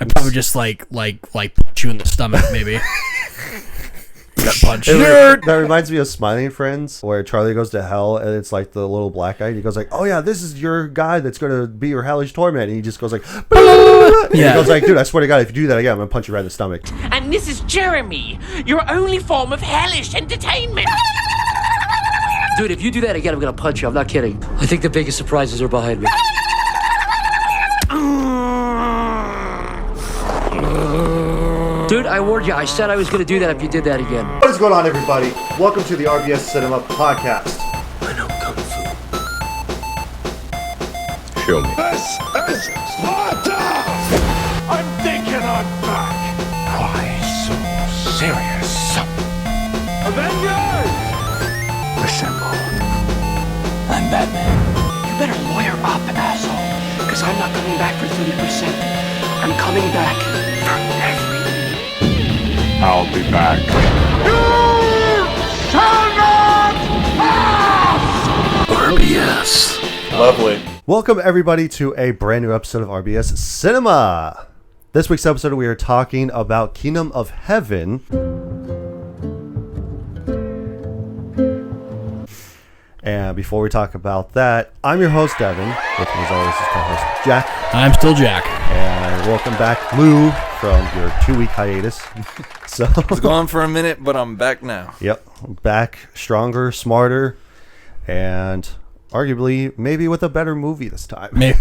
I'd probably just like punch you in the stomach, maybe. Gut punch. That reminds me of Smiling Friends, where Charlie goes to hell, and it's like the little black guy. He goes like, "Oh yeah, this is your guy that's gonna be your hellish torment." And he just goes like, "Boo!" And he goes like, "Dude, I swear to God, if you do that again, I'm gonna punch you right in the stomach." And this is Jeremy, your only form of hellish entertainment. Dude, if you do that again, I'm gonna punch you. I'm not kidding. I think the biggest surprises are behind me. Dude, I warned you. I said I was gonna do that if you did that again. What is going on, everybody? Welcome to the RBS Cinema Podcast. I know Kung Fu. Show me. This is Sparta! I'm thinking I'm back. Why so serious? Avengers! Assemble. I'm Batman. You better lawyer up, asshole. Because I'm not coming back for 30%. I'm coming back for everything. I'll be back. You shall not pass! RBS. Lovely. Welcome, everybody, to a brand new episode of RBS Cinema. This week's episode, we are talking about Kingdom of Heaven. And before we talk about that, I'm your host, Devin. With me, as always, is co-host Jack. I'm still Jack. And welcome back, Lou, from your 2-week hiatus. So I was gone for a minute, but I'm back now. Yep, back, stronger, smarter, and arguably maybe with a better movie this time. Maybe.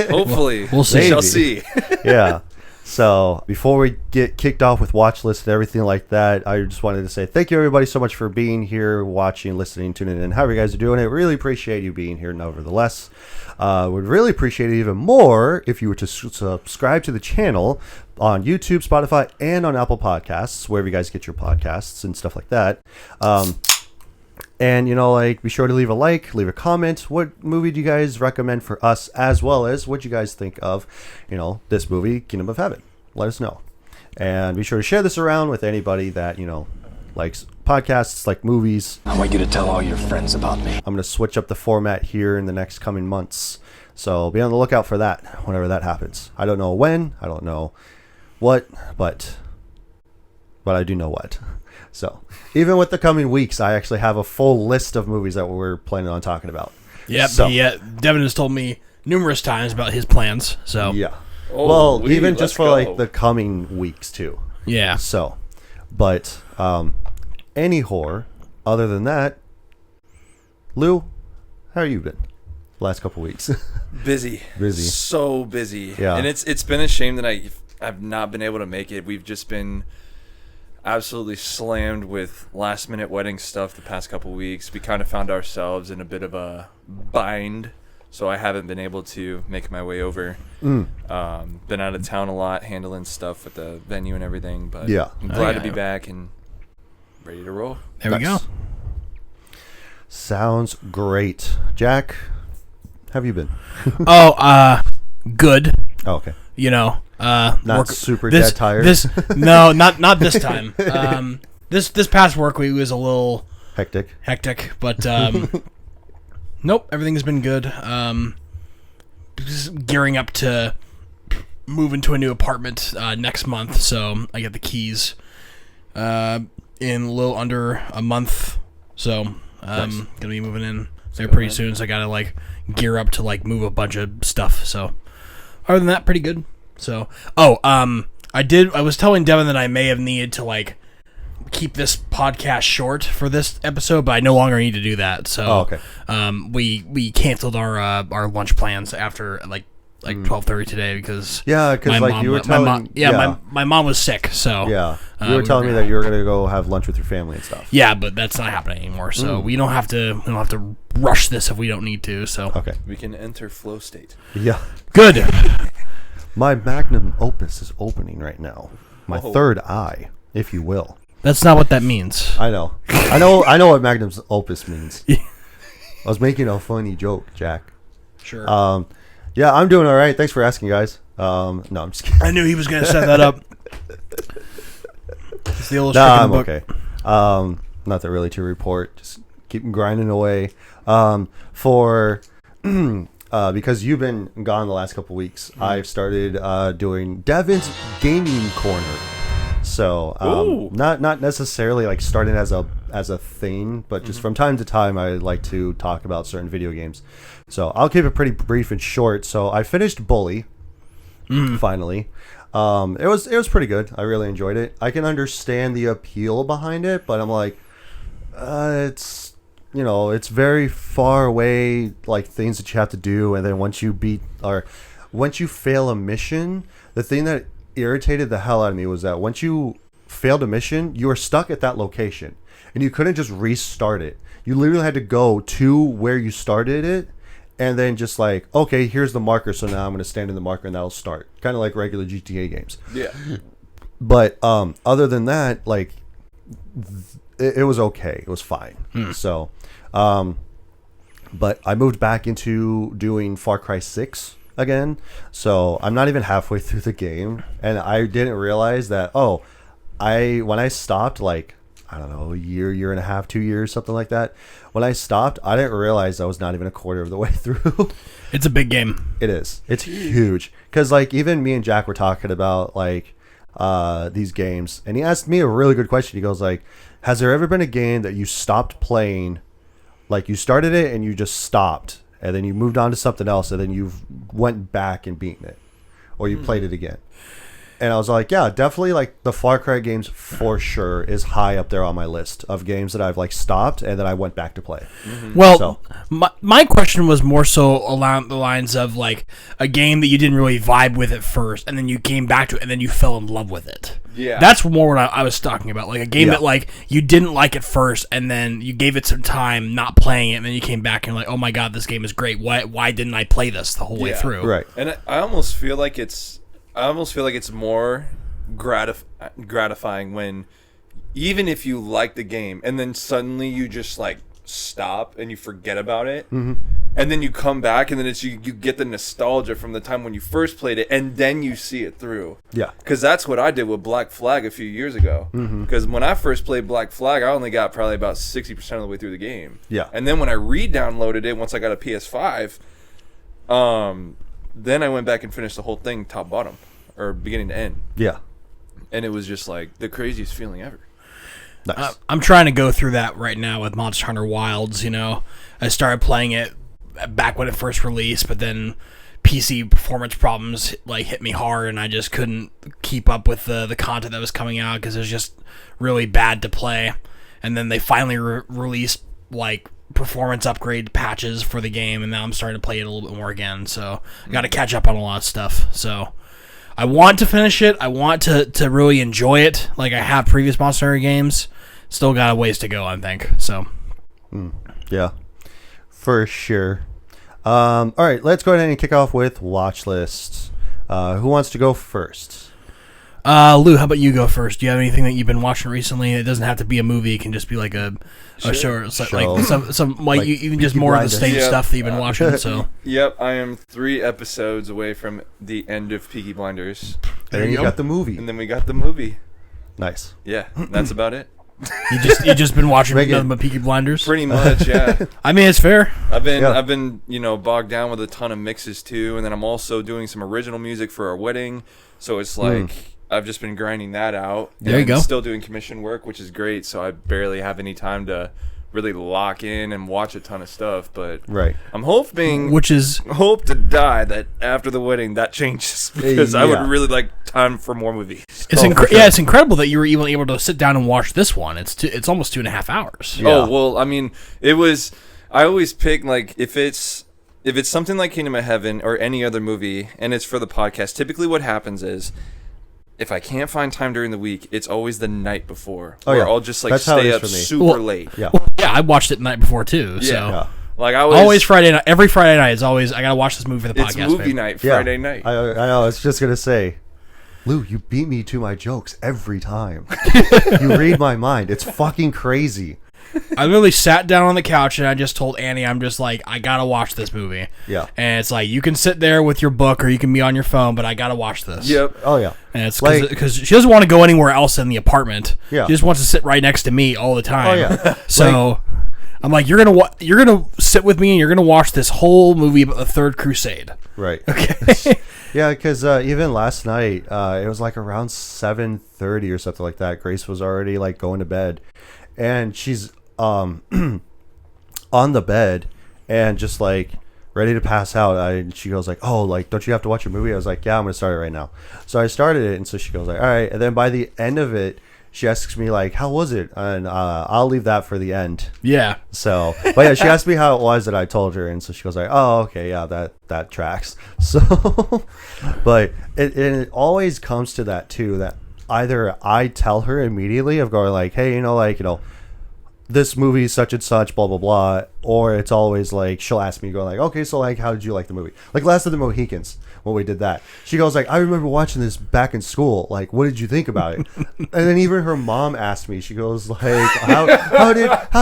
Hopefully. We'll see. We shall see. Yeah. So before we get kicked off with watch list and everything like that, I just wanted to say thank you, everybody, so much for being here, watching, listening, tuning in, however you guys are doing it. Really appreciate you being here, nevertheless. Would really appreciate it even more if you were to subscribe to the channel on YouTube, Spotify, and on Apple Podcasts, wherever you guys get your podcasts and stuff like that. And, be sure to leave a like, leave a comment. What movie do you guys recommend for us, as well as what you guys think of, this movie, Kingdom of Heaven? Let us know. And be sure to share this around with anybody that, likes podcasts, like movies. I want you to tell all your friends about me. I'm going to switch up the format here in the next coming months. So be on the lookout for that whenever that happens. I don't know when, I don't know what, but I do know what. So even with the coming weeks, I actually have a full list of movies that we're planning on talking about. Yep. So, Yeah. Devin has told me numerous times about his plans. So yeah. Oh, even just for let's go. the coming weeks too. yeah. So, but any horror other than that, Lou, how you been? Last couple weeks. Busy. So busy. Yeah. And it's been a shame that I've not been able to make it. We've just been absolutely slammed with last minute wedding stuff the past couple weeks. We kind of found ourselves in a bit of a bind, so I haven't been able to make my way over. Been out of town a lot, handling stuff with the venue and everything, but Yeah. I'm glad to be back and ready to roll. There we go. Sounds great. Jack, how have you been? Good. Oh, okay. Not super dead tired? No, not this time. This past work week was a little Hectic, but nope, everything has been good. Just gearing up to move into a new apartment next month, so I get the keys in a little under a month. So gonna be moving in there pretty soon. So I gotta gear up to move a bunch of stuff. So other than that, pretty good. So I was telling Devin that I may have needed to keep this podcast short for this episode, but I no longer need to do that. So we canceled our lunch plans after 12:30 today because you were telling my mom was sick. So you were telling me that you were gonna go have lunch with your family and stuff. Yeah, but that's not happening anymore. So we don't have to rush this if we don't need to. So okay, We can enter flow state. yeah, good. My magnum opus is opening right now. My third eye, if you will. That's not what that means. I know what magnum opus means. I was making a funny joke, Jack. Sure. Yeah, I'm doing all right. Thanks for asking, guys. No, I'm just kidding. I knew he was going to set that up. It's the old I'm book. okay. Nothing really to report. Just keep grinding away. For because you've been gone the last couple weeks, I've started doing Devin's Gaming Corner. So not necessarily like starting as a thing, but just from time to time I like to talk about certain video games. So I'll keep it pretty brief and short. So I finished Bully finally. It was pretty good. I really enjoyed it. I can understand the appeal behind it, but I'm like, it's it's very far away, like things that you have to do, and then once you fail a mission, the thing that irritated the hell out of me was that once you failed a mission, you were stuck at that location and you couldn't just restart it. You literally had to go to where you started it and then just like, okay, here's the marker, so now I'm going to stand in the marker and that'll start. Kind of like regular GTA games. Yeah. But other than that, like it was okay. It was fine. So but I moved back into doing Far Cry 6 again, so I'm not even halfway through the game, and I didn't realize that when I stopped, like I don't know, a year and a half, 2 years, something like that, when I stopped, I didn't realize I was not even a quarter of the way through. It's a big game. It is. It's huge, because like even me and Jack were talking about like these games, and he asked me a really good question. He goes like, has there ever been a game that you stopped playing, like you started it and you just stopped, and then you moved on to something else, and then you went back and beaten it, or you played it again? And I was like, yeah, definitely, like the Far Cry games for sure is high up there on my list of games that I've like stopped and then I went back to play. Well, my question was more so along the lines of like a game that you didn't really vibe with at first, and then you came back to it, and then you fell in love with it. Yeah, that's more what I was talking about. Like a game that like you didn't like at first, and then you gave it some time not playing it, and then you came back and you're like, oh my god, this game is great. Why didn't I play this the whole way through? Right. And I almost feel like it's more gratifying when, even if you like the game and then suddenly you just like stop and you forget about it, and then you come back and then it's you get the nostalgia from the time when you first played it, and then you see it through. Yeah, because that's what I did with Black Flag a few years ago. Because when I first played Black Flag, I only got probably about 60% of the way through the game. Yeah, and then when I re-downloaded it once I got a PS5, then I went back and finished the whole thing top bottom, or beginning to end. Yeah. And it was just like the craziest feeling ever. Nice. I'm trying to go through that right now with Monster Hunter Wilds. I started playing it back when it first released, but then PC performance problems like hit me hard, and I just couldn't keep up with the content that was coming out because it was just really bad to play. And then they finally released like performance upgrade patches for the game, and now I'm starting to play it a little bit more again. So I got to catch up on a lot of stuff. So I want to finish it. I want to really enjoy it like I have previous Monster Hunter games. Still got a ways to go, I think. So, yeah, for sure. All right, let's go ahead and kick off with watch lists. Who wants to go first? Lou, how about you go first? Do you have anything that you've been watching recently? It doesn't have to be a movie. It can just be like a show, like some like even just more of the same stuff that you've been watching. So yep, I am 3 episodes away from the end of Peaky Blinders. And then you got the movie. And then we got the movie. Nice. Yeah, that's about it. You just been watching nothing but Peaky Blinders? Pretty much, yeah. I mean, it's fair. I've been bogged down with a ton of mixes too, and then I'm also doing some original music for our wedding. So it's like I've just been grinding that out. There you go. Still doing commission work, which is great. So I barely have any time to really lock in and watch a ton of stuff. But I'm hoping, hope to die that after the wedding that changes, because I would really like time for more movies. It's incredible that you were even able to sit down and watch this one. It's almost 2.5 hours. Yeah. Oh well, I mean, it was. I always pick like if it's something like Kingdom of Heaven or any other movie, and it's for the podcast. Typically, what happens is, if I can't find time during the week, it's always the night before. I'll just like stay up super late. Yeah, I watched it the night before too. So like always Friday night. Every Friday night is always I gotta watch this movie for the podcast. It's movie night, Friday night. I know. I was just gonna say, Lou, you beat me to my jokes every time. You read my mind. It's fucking crazy. I literally sat down on the couch and I just told Annie, I'm just like, I gotta watch this movie. Yeah. And it's like, you can sit there with your book or you can be on your phone, but I gotta watch this. Yep. Oh, yeah. And it's because she doesn't want to go anywhere else in the apartment. Yeah. She just wants to sit right next to me all the time. Oh, yeah. So I'm like, you're gonna sit with me and you're gonna watch this whole movie about the Third Crusade. Right. Okay. Yeah, because even last night, it was like around 7:30 or something like that. Grace was already like going to bed, and she's on the bed and just like ready to pass out. She goes like, "Oh, like, don't you have to watch a movie?" I was like, "Yeah, I'm gonna start it right now." So I started it, and so she goes like, "All right." And then by the end of it, she asks me like, "How was it?" And I'll leave that for the end. Yeah. So, but yeah, she asked me how it was, and I told her, and so she goes like, "Oh, okay, yeah, that tracks." So, but it always comes to that too. That either I tell her immediately of going like, "Hey, this movie is such and such, blah blah blah," or it's always like she'll ask me, going like, "Okay, so like, how did you like the movie?" Like Last of the Mohicans, when we did that, she goes like, "I remember watching this back in school. Like, what did you think about it?" And then even her mom asked me, she goes like, "How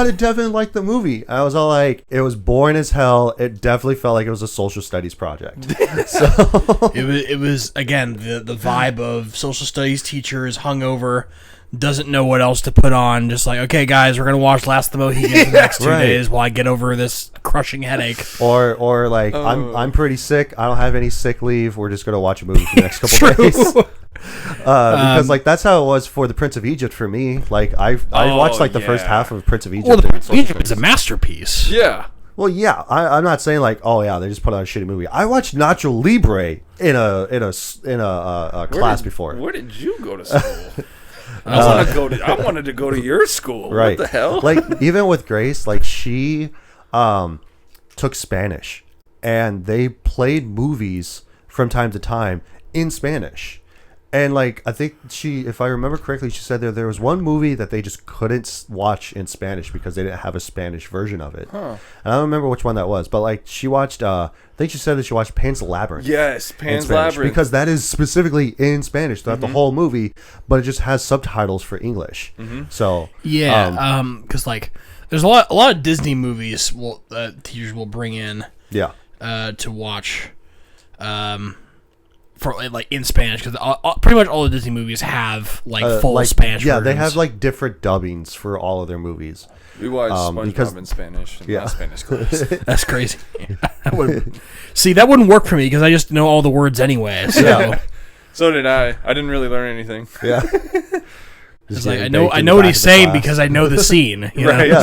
did Devin like the movie?" And I was all like, "It was boring as hell. It definitely felt like it was a social studies project." So It was again the vibe of social studies teachers hungover, doesn't know what else to put on, just like, okay guys, we're gonna watch Last of the Mohicans the next 2 Right. days while I get over this crushing headache. or like, I'm pretty sick. I don't have any sick leave. We're just gonna watch a movie for the next couple days. Because like that's how it was for the Prince of Egypt for me. Like I watched like the first half of Prince of Egypt. Well, the during Prince of social Egypt is a studies. masterpiece. Yeah. Well, yeah, I'm not saying like, oh yeah, they just put out a shitty movie. I watched Nacho Libre in a class before. Where did you go to school? I wanted to go to your school. Right. What the hell? Like even with Grace, like she took Spanish, and they played movies from time to time in Spanish. And like I think if I remember correctly, she said there was one movie that they just couldn't watch in Spanish because they didn't have a Spanish version of it. Huh. And I don't remember which one that was, but like she watched. I think she said that she watched Pan's Labyrinth. Yes, in Pan's Spanish, Labyrinth. because that is specifically in Spanish throughout the whole movie, but it just has subtitles for English. So Yeah, because like there's a lot of Disney movies teachers will bring in yeah. to watch for like in Spanish, because pretty much all the Disney movies have like full Spanish Yeah, versions. they have like different dubbings for all of their movies. We watched because- SpongeBob in Spanish in Yeah. my Spanish class. That's crazy. That wouldn't work for me because I just know all the words anyway. So Yeah. So did I. I didn't really learn anything. Yeah. it's like I know what he's saying because I know the scene. You know? Yeah,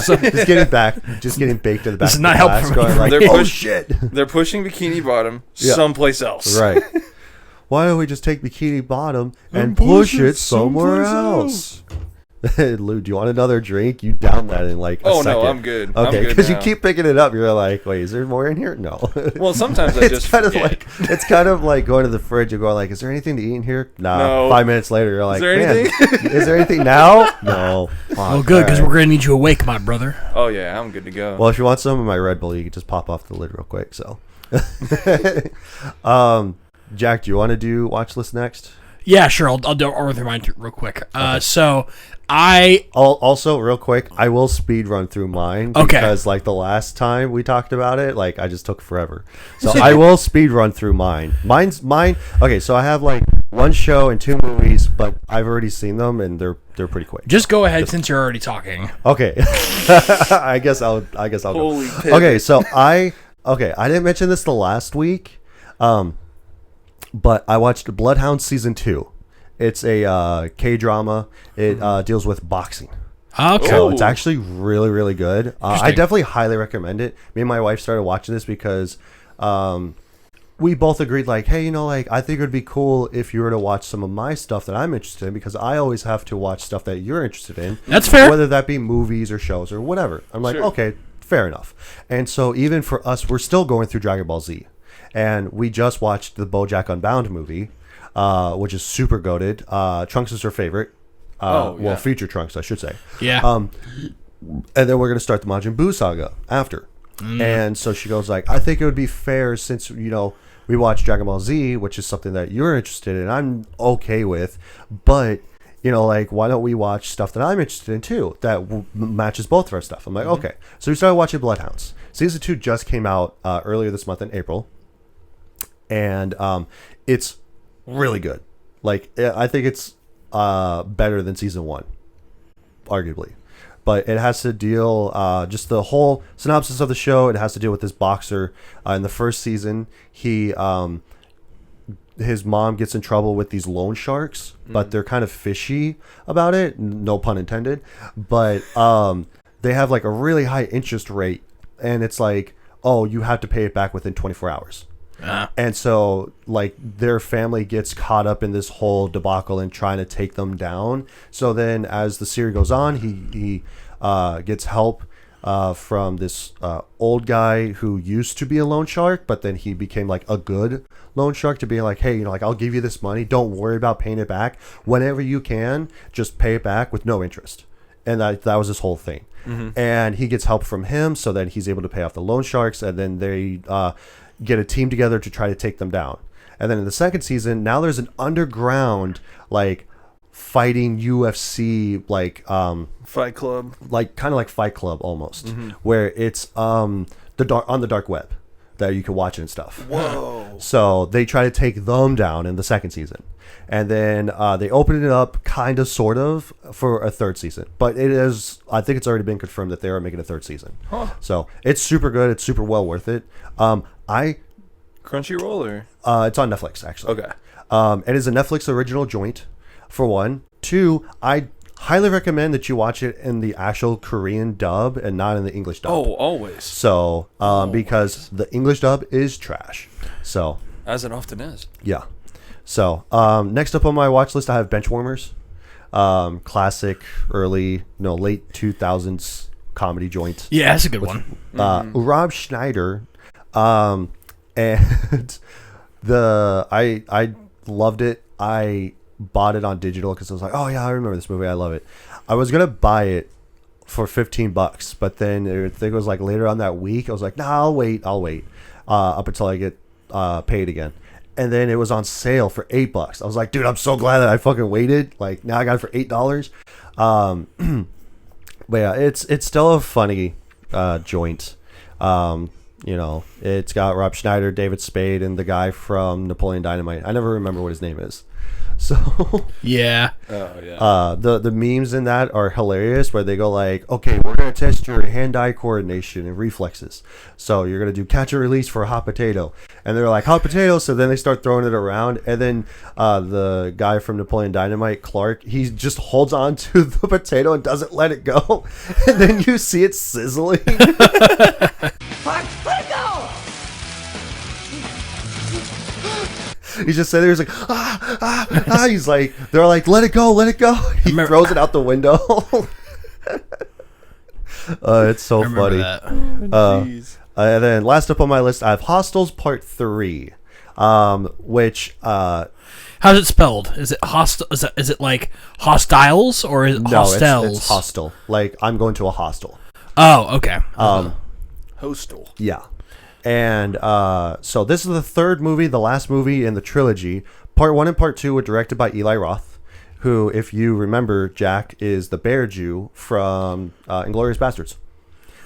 just getting baked in the back. This is of not the helpful class, for me. going like, They're oh push- shit! They're pushing Bikini Bottom Yeah. someplace else. Right. Why don't we just take Bikini Bottom and push it somewhere else? Lou, do you want another drink? You down that in like a Oh, second. no, I'm good. I'm Okay, good because you now. keep picking it up. You're like, wait, is there more in here? No. Well, sometimes I it's just kind of forget. like going to the fridge and going like, is there anything to eat in here? Nah. No. 5 minutes later, you're like, there man, anything? is there anything now? No. Well, good, because we're gonna need you awake, my brother. Oh yeah, I'm good to go. Well, if you want some of my Red Bull, you can just pop off the lid real quick. So, Jack, do you want to do watch list next? Yeah, sure. I'll run through mine real quick. So I Also, real quick, I will speed run through mine Okay. because, like, the last time we talked about it, like, I just took forever. So I will speed run through mine. Mine. Okay, so I have like one show and 2 movies, but I've already seen them and they're pretty quick. just go ahead since you're already talking. Okay, I guess I'll Holy go. pivot. Okay, so I didn't mention this the last week, but I watched Bloodhounds season 2. It's a K-drama. It deals with boxing. Okay. So it's actually really, really good. I Interesting. definitely highly recommend it. Me and my wife started watching this because we both agreed, like, hey, like, I think it would be cool if you were to watch some of my stuff that I'm interested in, because I always have to watch stuff that you're interested in. That's fair. Whether that be movies or shows or whatever. I'm like, Sure. okay, fair enough. And so even for us, we're still going through Dragon Ball Z. And we just watched the BoJack Unbound movie, which is super goated. Trunks is her favorite. Well, future Trunks, I should say. Yeah. And then we're going to start the Majin Buu saga after. And so she goes like, I think it would be fair since, we watched Dragon Ball Z, which is something that you're interested in, I'm okay with, but, like, why don't we watch stuff that I'm interested in too, that matches both of our stuff? I'm like, okay. So we started watching Bloodhounds. Season 2 just came out earlier this month in April. And it's really good. Like, I think it's better than season 1, arguably. but it has to deal just the whole synopsis of the show. It has to deal with this boxer. In the first season, his mom gets in trouble with these loan sharks, but they're kind of fishy about it. No pun intended. But they have like a really high interest rate, and it's like, oh, you have to pay it back within 24 hours. And so like their family gets caught up in this whole debacle and trying to take them down. So then as the series goes on, he gets help from this old guy who used to be a loan shark, but then he became like a good loan shark, to be like, hey, like, I'll give you this money, don't worry about paying it back. Whenever you can, just pay it back with no interest. And that was his whole thing. And he gets help from him, so that he's able to pay off the loan sharks, and then they get a team together to try to take them down. And then in the second season, now there's an underground like fighting UFC like Fight Club, like kind of like Fight Club almost, where it's on the dark web that you can watch it and stuff. Whoa. So they try to take them down in the second season, and then they open it up kind of sort of for a third season. But it is, I think it's already been confirmed that they are making a third season. So it's super good. It's super well worth it. Crunchyroll or it's on Netflix actually. okay. It is a Netflix original joint, for one. Two, I highly recommend that you watch it in the actual Korean dub and not in the English dub. Oh, always. So, because the English dub is trash. So, As it often is. yeah. So, next up on my watch list, I have Benchwarmers. Classic, late 2000s comedy joint. Yeah, that's a good one. Rob Schneider. And I loved it. I bought it on digital because I was like, oh yeah, I remember this movie, I love it. I was gonna buy it for $15, but then I think it was like later on that week, I was like, nah, I'll wait up until I get paid again. And then it was on sale for $8. I was like, dude, I'm so glad that I fucking waited. Like, now I got it for $8. But yeah, it's still a funny joint. It's got Rob Schneider, David Spade, and the guy from Napoleon Dynamite. I never remember what his name is. So Yeah. Oh yeah. the memes in that are hilarious, where they go like, okay, we're gonna test your hand-eye coordination and reflexes. So you're gonna do catch and release for a hot potato, and they're like, hot potato. So then they start throwing it around, and then the guy from Napoleon Dynamite, Clark, he just holds on to the potato and doesn't let it go, and then you see it sizzling. Let it go! He's just sitting there, he's like, he's like, they're like, let it go. He throws it out the window. It's so funny. And then last up on my list, I have Hostels Part 3, which How's it spelled? Is it hostel? Is it like hostiles or is it hostels? It's hostel. Like, I'm going to a hostel. Oh, okay. Hostel. Yeah. And so this is the third movie, the last movie in the trilogy. Part 1 and Part 2 were directed by Eli Roth, who, if you remember, Jack, is the Bear Jew from Inglourious Bastards.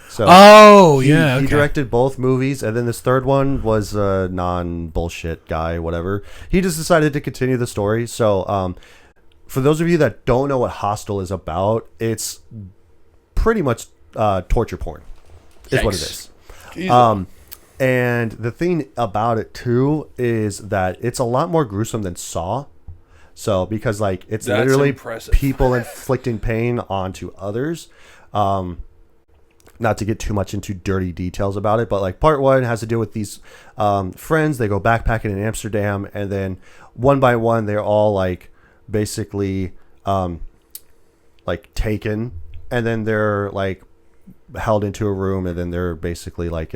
So he directed both movies, and then this third one was a non-bullshit guy, whatever. He just decided to continue the story. So for those of you that don't know what Hostel is about, it's pretty much torture porn is what it is. And the thing about it too is that it's a lot more gruesome than Saw. So because like it's That's literally impressive. people inflicting pain onto others. Not to get too much into dirty details about it, but like part 1 has to deal with these friends. They go backpacking in Amsterdam, and then one by one they're all like basically like taken, and then they're like held into a room, and then they're basically like,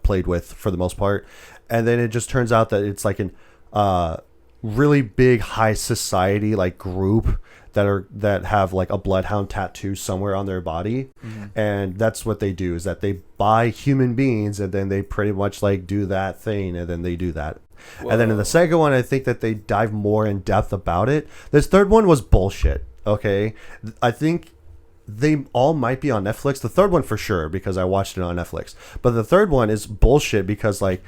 played with for the most part. And then it just turns out that it's like an really big high society like group that have like a bloodhound tattoo somewhere on their body. And that's what they do, is that they buy human beings, and then they pretty much like do that thing, and then they do that. Whoa. And then in the second one, I think that they dive more in depth about it. This third one was bullshit. Okay, I think they all might be on Netflix. The third one for sure, because I watched it on Netflix. But the third one is bullshit because like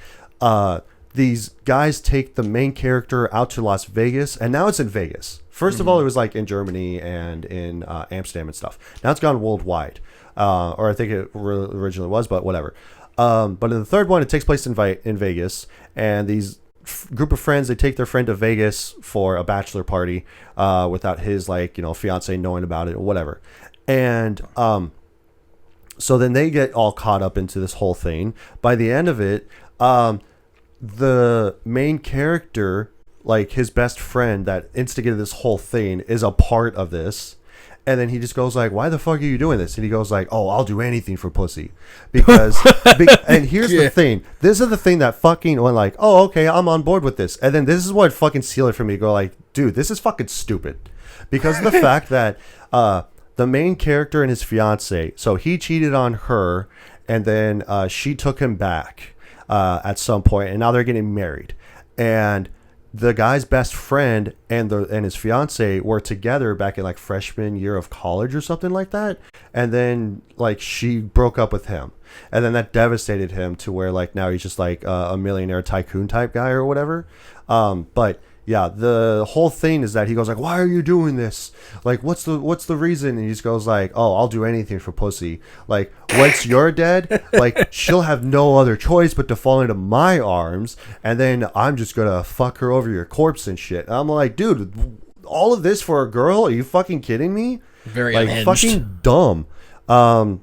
these guys take the main character out to Las Vegas, and now it's in Vegas. First of all, it was like in Germany and in Amsterdam and stuff. Now it's gone worldwide, or I think it originally was, but whatever. But in the third one, it takes place in Vegas, and these group of friends, they take their friend to Vegas for a bachelor party without his fiance knowing about it or whatever. And so then they get all caught up into this whole thing. By the end of it, the main character, like his best friend that instigated this whole thing, is a part of this. And then he just goes like, why the fuck are you doing this? And he goes like, oh, I'll do anything for pussy. Because, and here's the thing. This is the thing that fucking went like, oh, okay, I'm on board with this. And then this is what fucking sealed it for me. Go like, dude, this is fucking stupid. Because of the fact that the main character and his fiance, so he cheated on her, and then she took him back at some point, and now they're getting married. And the guy's best friend and his fiance were together back in like freshman year of college or something like that, and then like she broke up with him, and then that devastated him to where like now he's just like a millionaire tycoon type guy or whatever. But yeah, the whole thing is that he goes like, why are you doing this? Like, what's the reason? And he just goes like, oh, I'll do anything for pussy. Like, once you're dead, like, she'll have no other choice but to fall into my arms, and then I'm just gonna fuck her over your corpse and shit. And I'm like, dude, all of this for a girl? Are you fucking kidding me? Very like unhinged. Fucking dumb.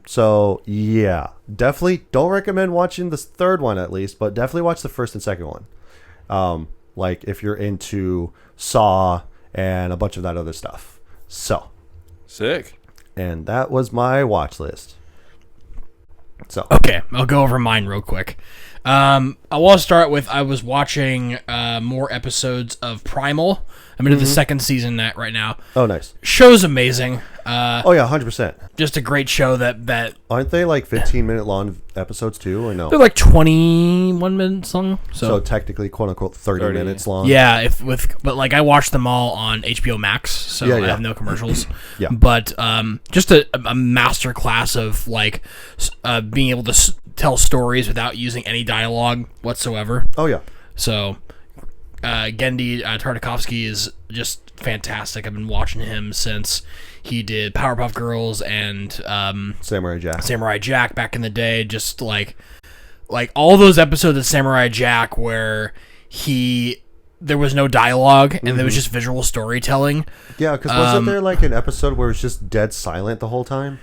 So yeah, definitely don't recommend watching the third one at least, but definitely watch the first and second one. Like if you're into Saw and a bunch of that other stuff. So Sick. And that was my watch list. So okay, I'll go over mine real quick. I want to start with, I was watching more episodes of Primal. I'm into the second season right now. Oh, nice. Show's amazing. Oh yeah, 100%. Just a great show that aren't they like 15-minute long episodes too, or no? They're like 21 minutes long. So technically, quote unquote, 30 minutes long. Yeah, but like I watched them all on HBO Max, so I have no commercials. Yeah. But just a master class of like being able to tell stories without using any dialogue whatsoever. Oh yeah. So Genndy Tartakovsky is just fantastic. I've been watching him since he did Powerpuff Girls and Samurai Jack back in the day. Just like all those episodes of Samurai Jack where there was no dialogue and there was just visual storytelling. Yeah, because wasn't there like an episode where it was just dead silent the whole time?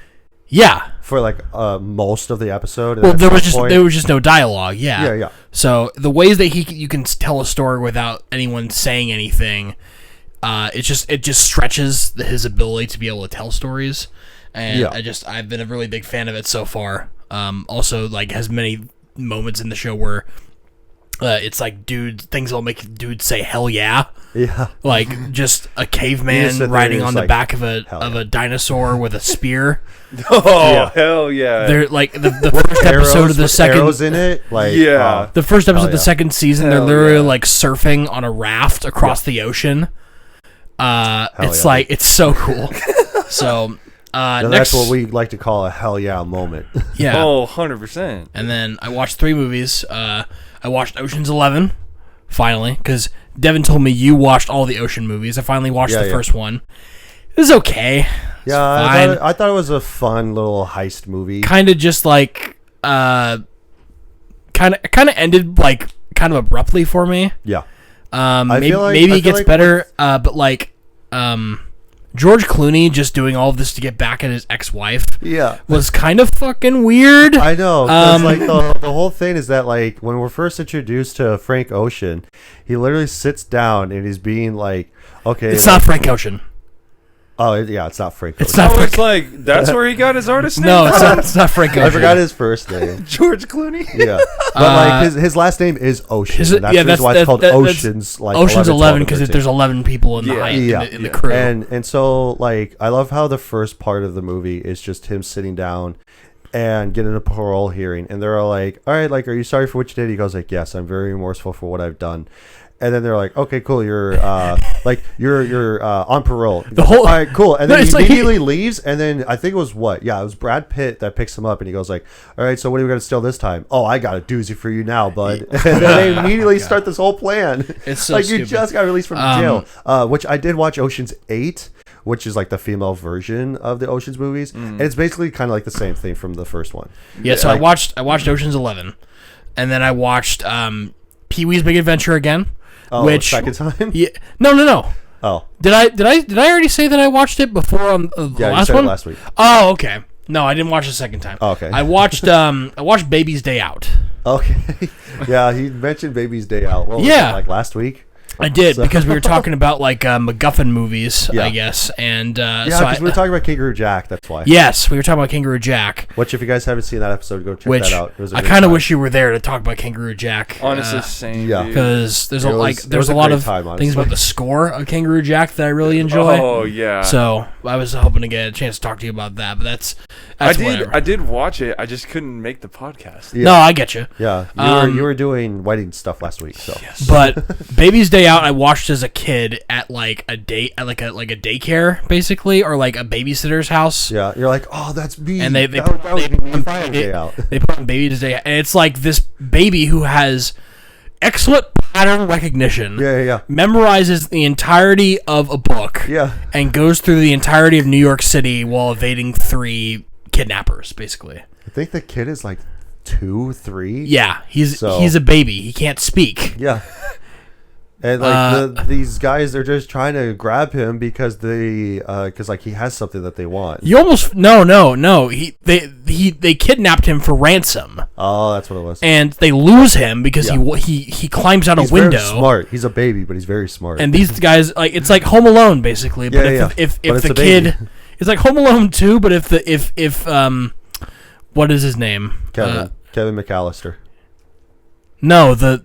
Yeah, for like most of the episode. Well, there was just no dialogue. Yeah, yeah. So the ways that you can tell a story without anyone saying anything, it just stretches his ability to be able to tell stories, and I've been a really big fan of it so far. Also, like has many moments in the show where it's like things that'll make dudes say hell yeah. Yeah. Like just a caveman riding on the back of a dinosaur with a spear. Hell yeah. They're like the first episode of the second arrows in it. Like the first episode of the second season, they're literally like surfing on a raft across the ocean. It's so cool. So that's what we like to call a hell yeah moment. Yeah. Oh, 100%. And then I watched 3 movies. I watched Ocean's 11 finally, because Devin told me you watched all the Ocean movies. I finally watched the first one. It was okay. Yeah, I thought it was a fun little heist movie. Kind of just like kind of ended like kind of abruptly for me. Yeah. Maybe it gets better, but like George Clooney just doing all of this to get back at his ex-wife was kind of fucking weird. I know. Like the whole thing is that like when we're first introduced to Frank Ocean, he literally sits down and he's being like, okay. It's not Frank Ocean. Oh, yeah, it's not Frank Ocean. It's not it's like, that's where he got his artist name? No, it's not Frank Ocean. I forgot his first name. George Clooney? Yeah. But like his last name is Ocean. That's why it's called Ocean's. Like Ocean's 11 because there's 11 people in the crew. And so like I love how the first part of the movie is just him sitting down and getting a parole hearing, and they're all like, all right, like, are you sorry for what you did? He goes like, yes, I'm very remorseful for what I've done. and then they're like, okay, cool, you're you're on parole. The whole- all right, cool, and No, then it's he like immediately leaves, and then I think it was it was Brad Pitt that picks him up, and he goes like, all right, so what are we gonna steal this time? Oh, I got a doozy for you now, bud. And then they immediately start this whole plan. It's so like stupid. you just got released from jail. Which I did watch Ocean's 8, which is like the female version of the Ocean's movies, and it's basically kind of like the same thing from the first one. Yeah, so I watched Ocean's 11, and then I watched Pee-wee's Big Adventure again. Oh, which second time? Yeah, no. Oh, Did I already say that I watched it before on the yeah, you last said one? it last week. Oh, okay. No, I didn't watch the second time. Oh, okay. I watched Baby's Day Out. Okay. Yeah, he mentioned Baby's Day Out. What was Yeah. it, like last week? I did because we were talking about like MacGuffin movies, Yeah. I guess, and Yeah, so because we were talking about Kangaroo Jack. That's why. yes, we were talking about Kangaroo Jack, Which, if you guys haven't seen that episode, go check which that out. It was a I good kind of time. wish you were there to talk about Kangaroo Jack. Honestly, same. yeah. dude. because there's It was there's a a lot great of time, things honestly. about the score of Kangaroo Jack that I really enjoy. Oh yeah. So I was hoping to get a chance to talk to you about that, but that's whatever. I did watch it. I just couldn't make the podcast. Yeah. No, I get you. Yeah, you were doing wedding stuff last week, so But Baby's Day Out, I watched as a kid at like a daycare, basically, or like a babysitter's house. yeah, you're like, oh, that's me. And they that put, was they, me put- Friday Day Out. they put on Baby's Day Out, and it's like this baby who has excellent pattern recognition. Yeah. Memorizes the entirety of a book. Yeah. And goes through the entirety of New York City while evading 3 kidnappers, basically. I think the kid is like 2, 3. Yeah, he's So- a baby. He can't speak. Yeah. And like these guys, they're just trying to grab him because like he has something that they want. You almost no. They kidnapped him for ransom, Oh, that's what it was. and they lose him because Yeah. he climbs out He's a window. very smart. He's a baby, but he's very smart. And these guys, like, it's like Home Alone basically. But Yeah, if But it's the a baby. kid, it's like Home Alone 2. But if what is his name? Kevin McAllister. No, the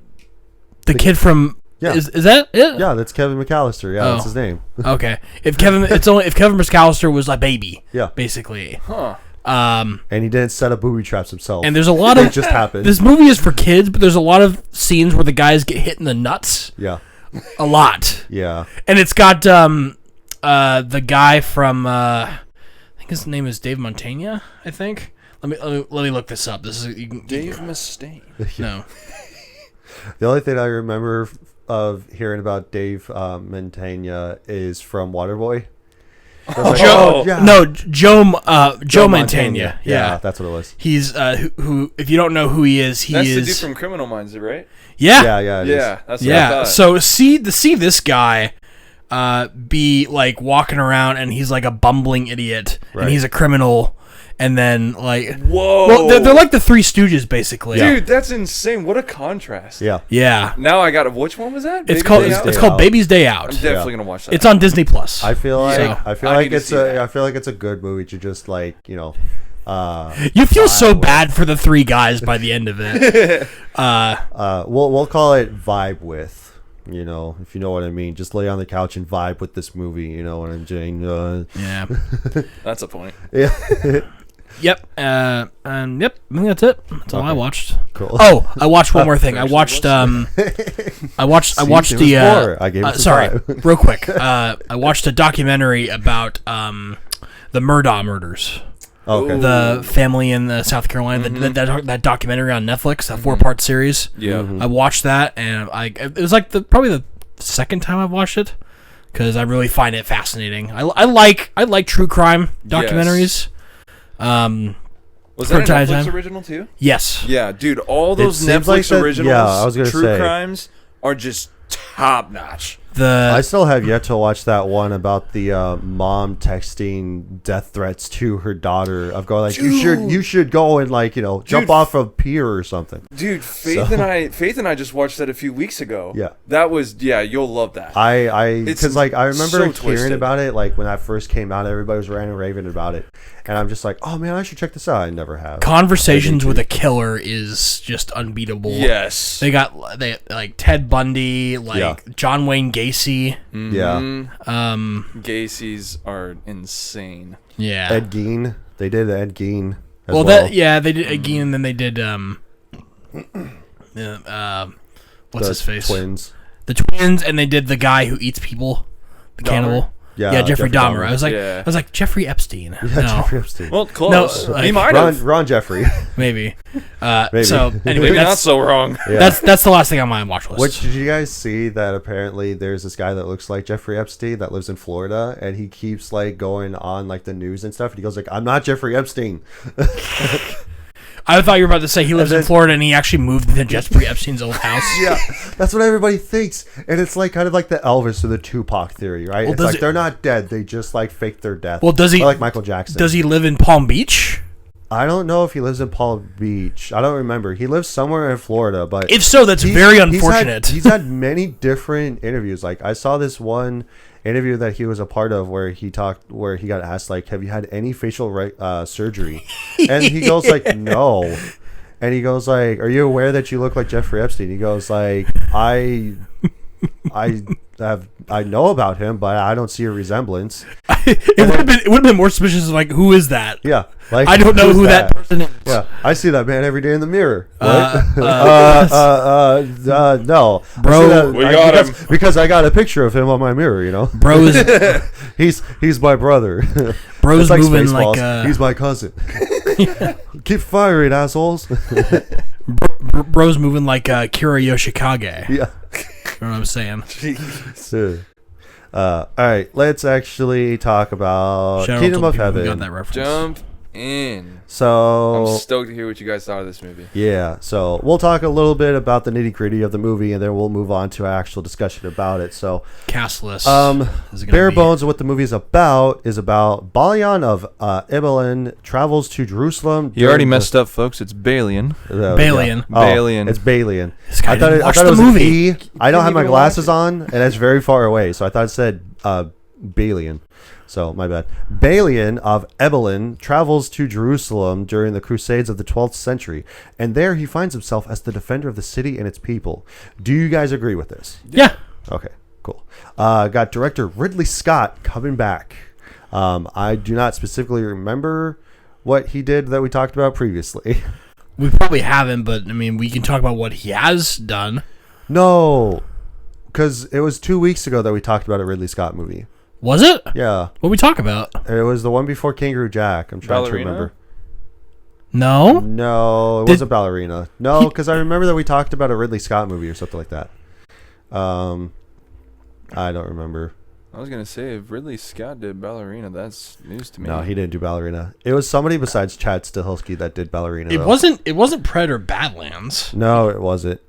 kid from. Yeah. Is that it? Yeah, that's Kevin McAllister. Yeah, that's Oh. his name. Okay. If Kevin McAllister was a baby. Yeah. Basically. Huh. And he didn't set up booby traps himself. And there's a lot It of just happened. This movie is for kids, but there's a lot of scenes where the guys get hit in the nuts. Yeah. A lot. Yeah. And it's got the guy from I think his name is Dave Montaigne, I think. Let me look this up. This is Dave Mustaine. No. The only thing I remember of hearing about Dave Montaigne is from Waterboy. I was like, Joe. yeah. No, Joe Montaigne. Yeah, Yeah. that's what it was. He's who if you don't know who he is, That's the dude is from Criminal Minds, right? Yeah. Yeah, it is. Yeah, that's what I Yeah. thought. So see this guy be like walking around and he's like a bumbling idiot Right. and he's a criminal and then like Whoa. well they're like the Three Stooges basically. Dude, that's insane. What a contrast. Yeah. Yeah. Now I got which one was that? It's Baby called Day it's, Out? it's Day called Out. Baby's Day I'm Out. definitely gonna watch that. It's on Disney Plus. I feel like So- I feel I like need to it's see that. I feel like it's a good movie to just like, You feel so bad for the 3 guys by the end of it. we'll call it vibe with. If you know what I mean. Just lay on the couch and vibe with this movie, you know what I'm saying? Yeah. That's a point. Yeah. Yep. And yep. I think that's it. That's all I watched. Cool. Oh, I watched one more thing. I watched I watched there the was more. I gave it some sorry, time. real quick. I watched a documentary about the Murdaugh murders. Okay. The family in South Carolina. That documentary on Netflix, that 4-part series. Yeah. Mm-hmm. I watched that, and it was like probably the second time I've watched it because I really find it fascinating. I like true crime documentaries. Was that a Time to Netflix time. original too? Yes. Yeah, dude, all those seems Netflix like that- originals, yeah, I was gonna true say. crimes, are just top notch. I still have yet to watch that one about the mom texting death threats to her daughter of going like, you should go and like, jump off a pier or something. Dude, Faith and I just watched that a few weeks ago. Yeah. That was you'll love that. Because It's like I remember so hearing twisted. about it like when that first came out, everybody was ranting and raving about it, and I'm just like, oh man, I should check this out. I never have. Conversations with a Killer is just unbeatable. Yes. They like Ted Bundy, like Yeah. John Wayne Gacy. Yeah, Gacy's are insane. Yeah. Ed Gein. They did Ed Gein. As well, well. they did again, and then they did what's The his face? twins. The twins, and they did the guy who eats people, the cannibal. Yeah, Jeffrey Dahmer. Dahmer. I was like Jeffrey Epstein. Yeah, No, Jeffrey Epstein. Well, close. No, like, he might have. Ron Jeffrey. maybe. Maybe. So anyway, Maybe not that's so wrong. Yeah. that's the last thing on my watch list. Which, did you guys see that apparently there's this guy that looks like Jeffrey Epstein that lives in Florida, and he keeps like going on like the news and stuff, and he goes like, I'm not Jeffrey Epstein. I thought you were about to say he lives in Florida and he actually moved to Jeffrey Epstein's old house. Yeah, that's what everybody thinks, and it's like kind of like the Elvis or the Tupac theory, right? Well, it's like they're not dead; they just like fake their death. Well, does he? Or like Michael Jackson. Does he live in Palm Beach? I don't know if he lives in Palm Beach. I don't remember. He lives somewhere in Florida, but If so, that's very unfortunate. He's had many different interviews. Like I saw this one interview that he was a part of where he got asked like, "Have you had any facial surgery?" And he goes like, "No." And he goes like, "Are you aware that you look like Jeffrey Epstein?" He goes like, I know about him, but I don't see a resemblance." It would have been more suspicious of like, who is that? Yeah, like I don't know who's who that person is. Yeah, I see that man every day in the mirror. Uh, No, Bro, we got him. because I got a picture of him on my mirror. You know, Bro is he's my brother. Bro's It's moving Spaceballs. like he's my cousin. Keep firing, assholes. Bro's moving like Kira Yoshikage. Yeah. You know what I'm saying? All right, let's actually talk about Shout out Kingdom to of the people who Heaven. got that reference. Jump in. So I'm stoked to hear what you guys thought of this movie. yeah, so we'll talk a little bit about the nitty gritty of the movie, and then we'll move on to our actual discussion about it. So, Cast list. Is it gonna bare be- bones of what the movie is about Balian of Ibelin travels to Jerusalem. You already messed up, folks. It's Balian. Balian. Oh, Balian. it's Balian. This guy I thought didn't it, watch I thought the it was movie. an E. I don't have my even glasses watch on, and it's very far away, so I thought it said Balian. So, my bad. Balian of Ebelin travels to Jerusalem during the Crusades of the 12th century, and there he finds himself as the defender of the city and its people. Do you guys agree with this? Yeah. Okay, cool. Got director Ridley Scott coming back. I do not specifically remember what he did that we talked about previously. We probably haven't, but I mean, we can talk about what he has done. No, because it was 2 weeks ago that we talked about a Ridley Scott movie. Was it? Yeah, What we talk about? it was the one before Kangaroo Jack. I'm trying Ballerina? to remember. No. No, it Did- wasn't Ballerina. No, because I remember that we talked about a Ridley Scott movie or something like that. I don't remember. I was going to say, if Ridley Scott did Ballerina, that's news to me. No, he didn't do Ballerina. It was somebody besides Chad Stahelski that did Ballerina. It though. wasn't. It wasn't Predator Badlands. No, it wasn't.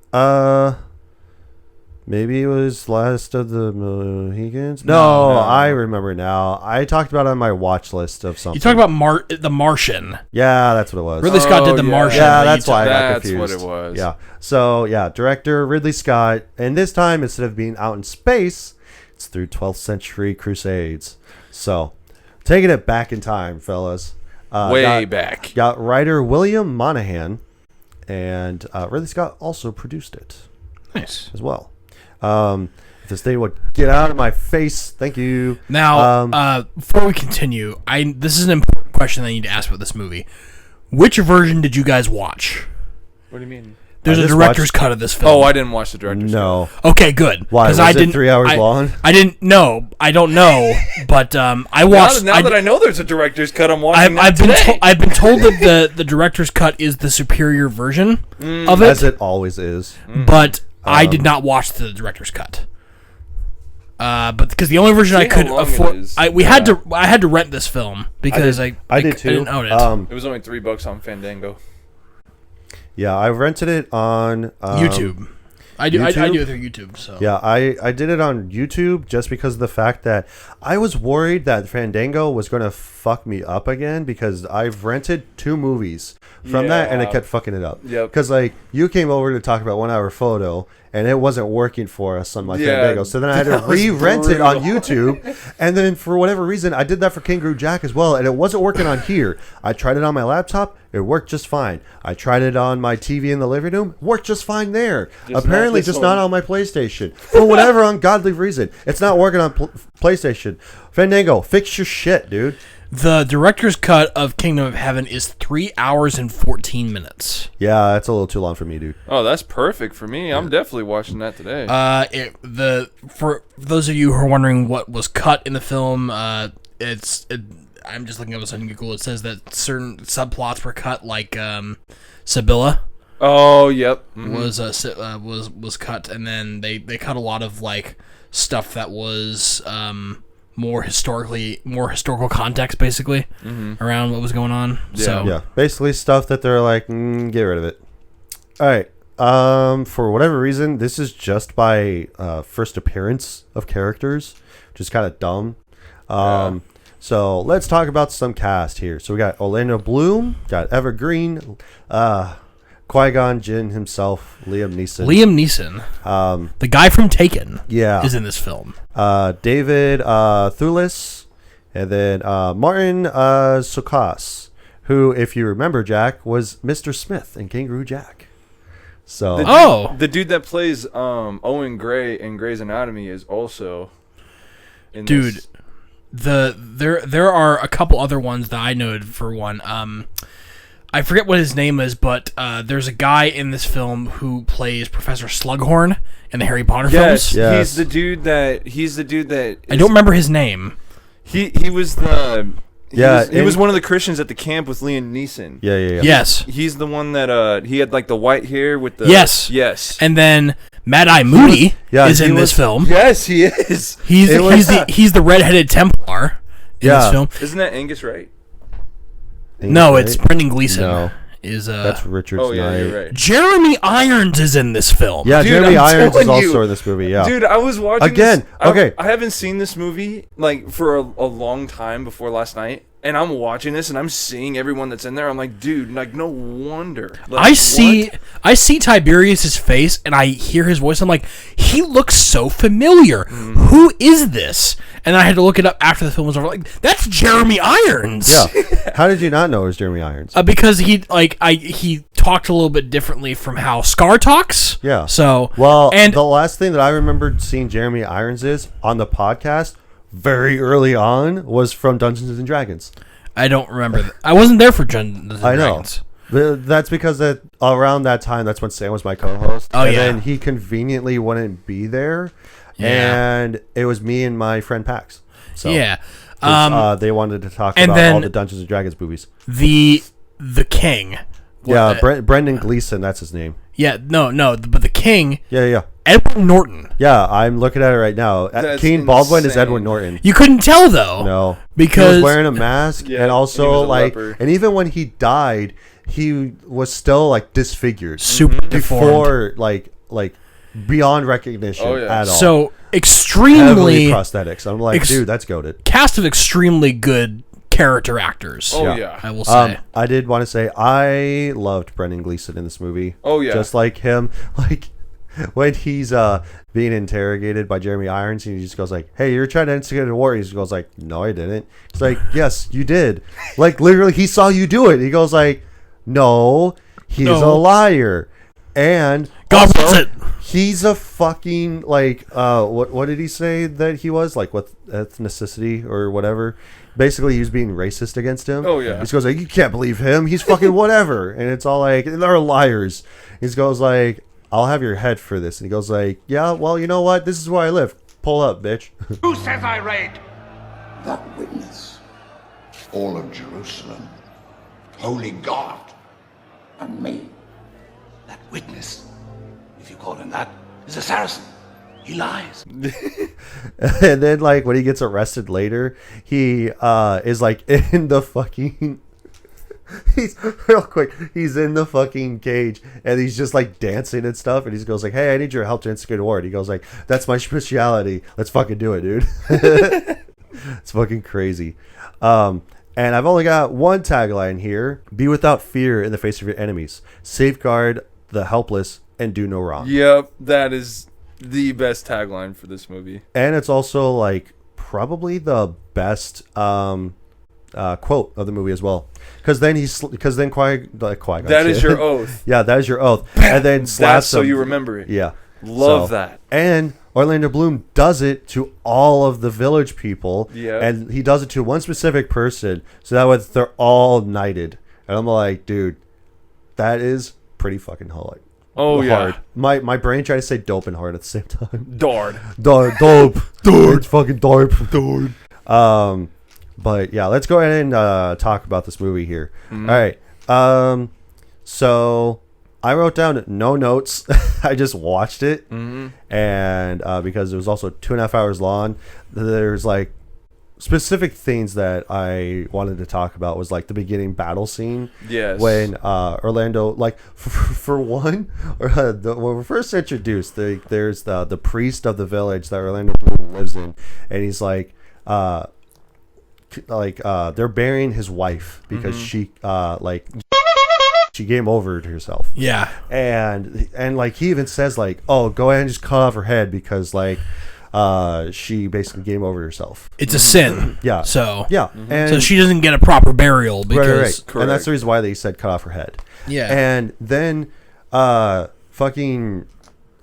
Maybe it was Last of the Mohicans. No, I remember now. I talked about it on my watch list of something. You talk about The Martian. Yeah, that's what it was. Ridley Scott did The yeah. Martian. Yeah, that that's you why I took- got That's confused. what it was. Yeah. So, yeah, director Ridley Scott. And this time, instead of being out in space, it's through 12th century crusades. So, taking it back in time, fellas. Way back. Got writer William Monahan. And Ridley Scott also produced it Nice. as well. If this thing would get out of my face, thank you. Now, before we continue, this is an important question I need to ask about this movie. Which version did you guys watch? What do you mean? There's I a just director's watched- cut of this film. Oh, I didn't watch the director's cut. No. Okay, good. Why? 'Cause Was it 3 hours long? I didn't know. I don't know. But I watched. Now that I know there's a director's cut, I'm watching I've that been today. I've been told that the director's cut is the superior version of As it, it always is. but I did not watch the director's cut. But because the only version I See how could long it afford, is. I had to rent this film because I did too. I didn't own it. It was only $3 on Fandango. Yeah, I rented it on YouTube. I do YouTube? it through YouTube. So Yeah, I did it on YouTube just because of the fact that I was worried that Fandango was going to fuck me up again because I've rented 2 movies from that and it Yeah. kept fucking it up. Yep. Because like you came over to talk about 1 Hour Photo and it wasn't working for us on my Yeah, Fandango, so then I had to that was re-rent it on brutal. YouTube, and then for whatever reason I did that for Kangaroo Jack as well, and it wasn't working on here. I tried it on my laptop. It worked just fine. I tried it on my TV in the living room. Worked just fine there. Just Apparently, not this just one. not on my PlayStation for whatever ungodly reason. It's not working on PlayStation. Fandango, fix your shit, dude. The director's cut of Kingdom of Heaven is 3 hours and 14 minutes. Yeah, that's a little too long for me, dude. Oh, that's perfect for me. I'm definitely watching that today. For those of you who are wondering what was cut in the film, I'm just looking up this on Google. It says that certain subplots were cut, like Sibylla oh, yep. was cut, and then they cut a lot of like stuff that was more historical context, basically, around what was going on. Yeah. So Yeah, basically stuff that they're like, get rid of it. All right. For whatever reason, this is just by first appearance of characters, which is kind of dumb. So let's talk about some cast here. So we got Orlando Bloom, got Evergreen, Qui-Gon Jinn himself, Liam Neeson. the guy from Taken, Yeah. is in this film. David Thewlis, and then Martin Sukas, who, if you remember, Jack, was Mr. Smith in Kangaroo Jack. So The dude that plays Owen Gray in Grey's Anatomy is also in Dude, this. there are a couple other ones that I noted. For one, I forget what his name is, but there's a guy in this film who plays Professor Slughorn in the Harry Potter Yes, films. Yeah. he's the dude that I don't remember his name. He was the he was and- one of the Christians at the camp with Liam Neeson. yeah. Yes. He's the one that he had like the white hair with the yes. And then Mad Eye Moody is he in this was- film. Yes, he is. He's the redheaded Templar in Yeah. this film. Isn't that Angus Wright? No, Right? it's Brendan Gleeson. No. Is That's Richard's Oh yeah, Knight. you're right. Jeremy Irons is in this film. Yeah, Dude, Jeremy I'm Irons is telling you. also in this movie. Yeah, Dude, I was watching Again, this- I- okay. I haven't seen this movie like for a long time before last night, and I'm watching this and I'm seeing everyone that's in there. I'm like, dude, like no wonder. Like, I see what? Tiberius's face and I hear his voice. I'm like, he looks so familiar. Mm-hmm. Who is this? And I had to look it up after the film was over. Like, that's Jeremy Irons. yeah. How did you not know it was Jeremy Irons? Because he talked a little bit differently from how Scar talks. Yeah. So and the last thing that I remembered seeing Jeremy Irons is on the podcast very early on was from Dungeons and Dragons. I don't remember. I wasn't there for Dungeons and I know. Dragons. That's because around that time, that's when Sam was my co-host. Oh, and yeah. then he conveniently wouldn't be there. Yeah. And it was me and my friend Pax. So, Yeah. 'cause, they wanted to talk and about then all the Dungeons and Dragons movies. The King. Yeah, Brendan Gleeson, that's his name. Yeah, but the King, Yeah. Edward Norton. Yeah, I'm looking at it right now. That's Keen Baldwin is insane. Edward Norton. You couldn't tell though. No, because he was wearing a mask, Yeah, and also and he was a like, leper. and even when he died, he was still like disfigured super deformed. before like beyond recognition Oh, yeah. at all. So heavily extremely prosthetics. I'm like, dude, that's goated. cast of extremely good character actors. Oh Yeah. yeah. I will say. I did want to say I loved Brendan Gleeson in this movie. Oh, yeah. just like him, like when he's being interrogated by Jeremy Irons, and he just goes like, "Hey, you're trying to instigate a war." He just goes like, "No, I didn't." He's like, "Yes, you did." Like literally, he saw you do it. He goes like, "No, he's No. a liar." And God also, bless it. he's a fucking like what did he say that he was like, what ethnicity or whatever? Basically, he was being racist against him. Oh, yeah. He just goes like, "You can't believe him. He's fucking whatever." And it's all like, they're liars. He just goes like, "I'll have your head for this." And he goes like, "Yeah, well, you know what? This is where I live. Pull up, bitch." Who says I raid? That witness, all of Jerusalem, holy God, and me. That witness, if you call him that, is a Saracen. He lies. And then like when he gets arrested later, he is like in the fucking he's real quick, he's in the fucking cage and he's just like dancing and stuff, and he goes like, "Hey, I need your help to instigate a war." And he goes like, "That's my speciality. Let's fucking do it, dude." It's fucking crazy. And I've only got one tagline here: "Be without fear in the face of your enemies. Safeguard the helpless and do no wrong." Yep, that is the best tagline for this movie. And it's also like probably the best quote of the movie as well. Because then Qui-Gon. That is your oath. Yeah, that is your oath. And then That's slaps so him. you remember it. Yeah. Love that. And Orlando Bloom does it to all of the village people. Yeah. And he does it to one specific person. So that way they're all knighted. And I'm like, dude, that is pretty fucking hard. Oh, hard. yeah. My brain tried to say dope and hard at the same time. Dard. Dope. It's fucking dope. But yeah, let's go ahead and talk about this movie here. Mm-hmm. All right. So I wrote down no notes. I just watched it. Mm-hmm. And because it was also 2.5 hours long, there's like specific things that I wanted to talk about was like the beginning battle scene. Yes. When Orlando, like for one, when we're first introduced, there's the priest of the village that Orlando Bloom lives in, and he's like they're burying his wife because she came over to herself. Yeah. And like he even says like, oh, go ahead and just cut off her head because like she basically game over herself. It's a sin. Yeah. So yeah. And so she doesn't get a proper burial because right. And that's the reason why they said cut off her head. Yeah. And then fucking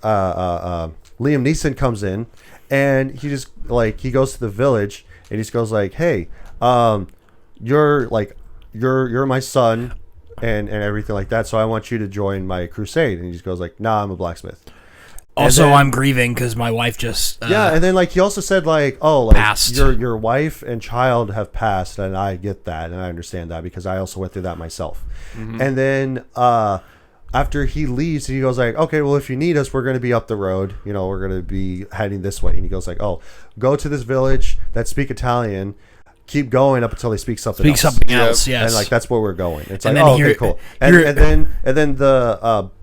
Liam Neeson comes in and he just like he goes to the village and he just goes like, hey, you're my son and everything like that, so I want you to join my crusade. And he just goes like, nah, I'm a blacksmith. Also, then, I'm grieving because my wife just and then like he also said like, oh, like passed. your wife and child have passed, and I get that and I understand that because I also went through that myself. Mm-hmm. And then after he leaves, he goes like, okay, well, if you need us, we're going to be up the road. You know, we're going to be heading this way. And he goes like, oh, go to this village that speak Italian. Keep going up until they speak something else. Something else, yes. And like that's where we're going. It's And like, then oh, okay, cool. And then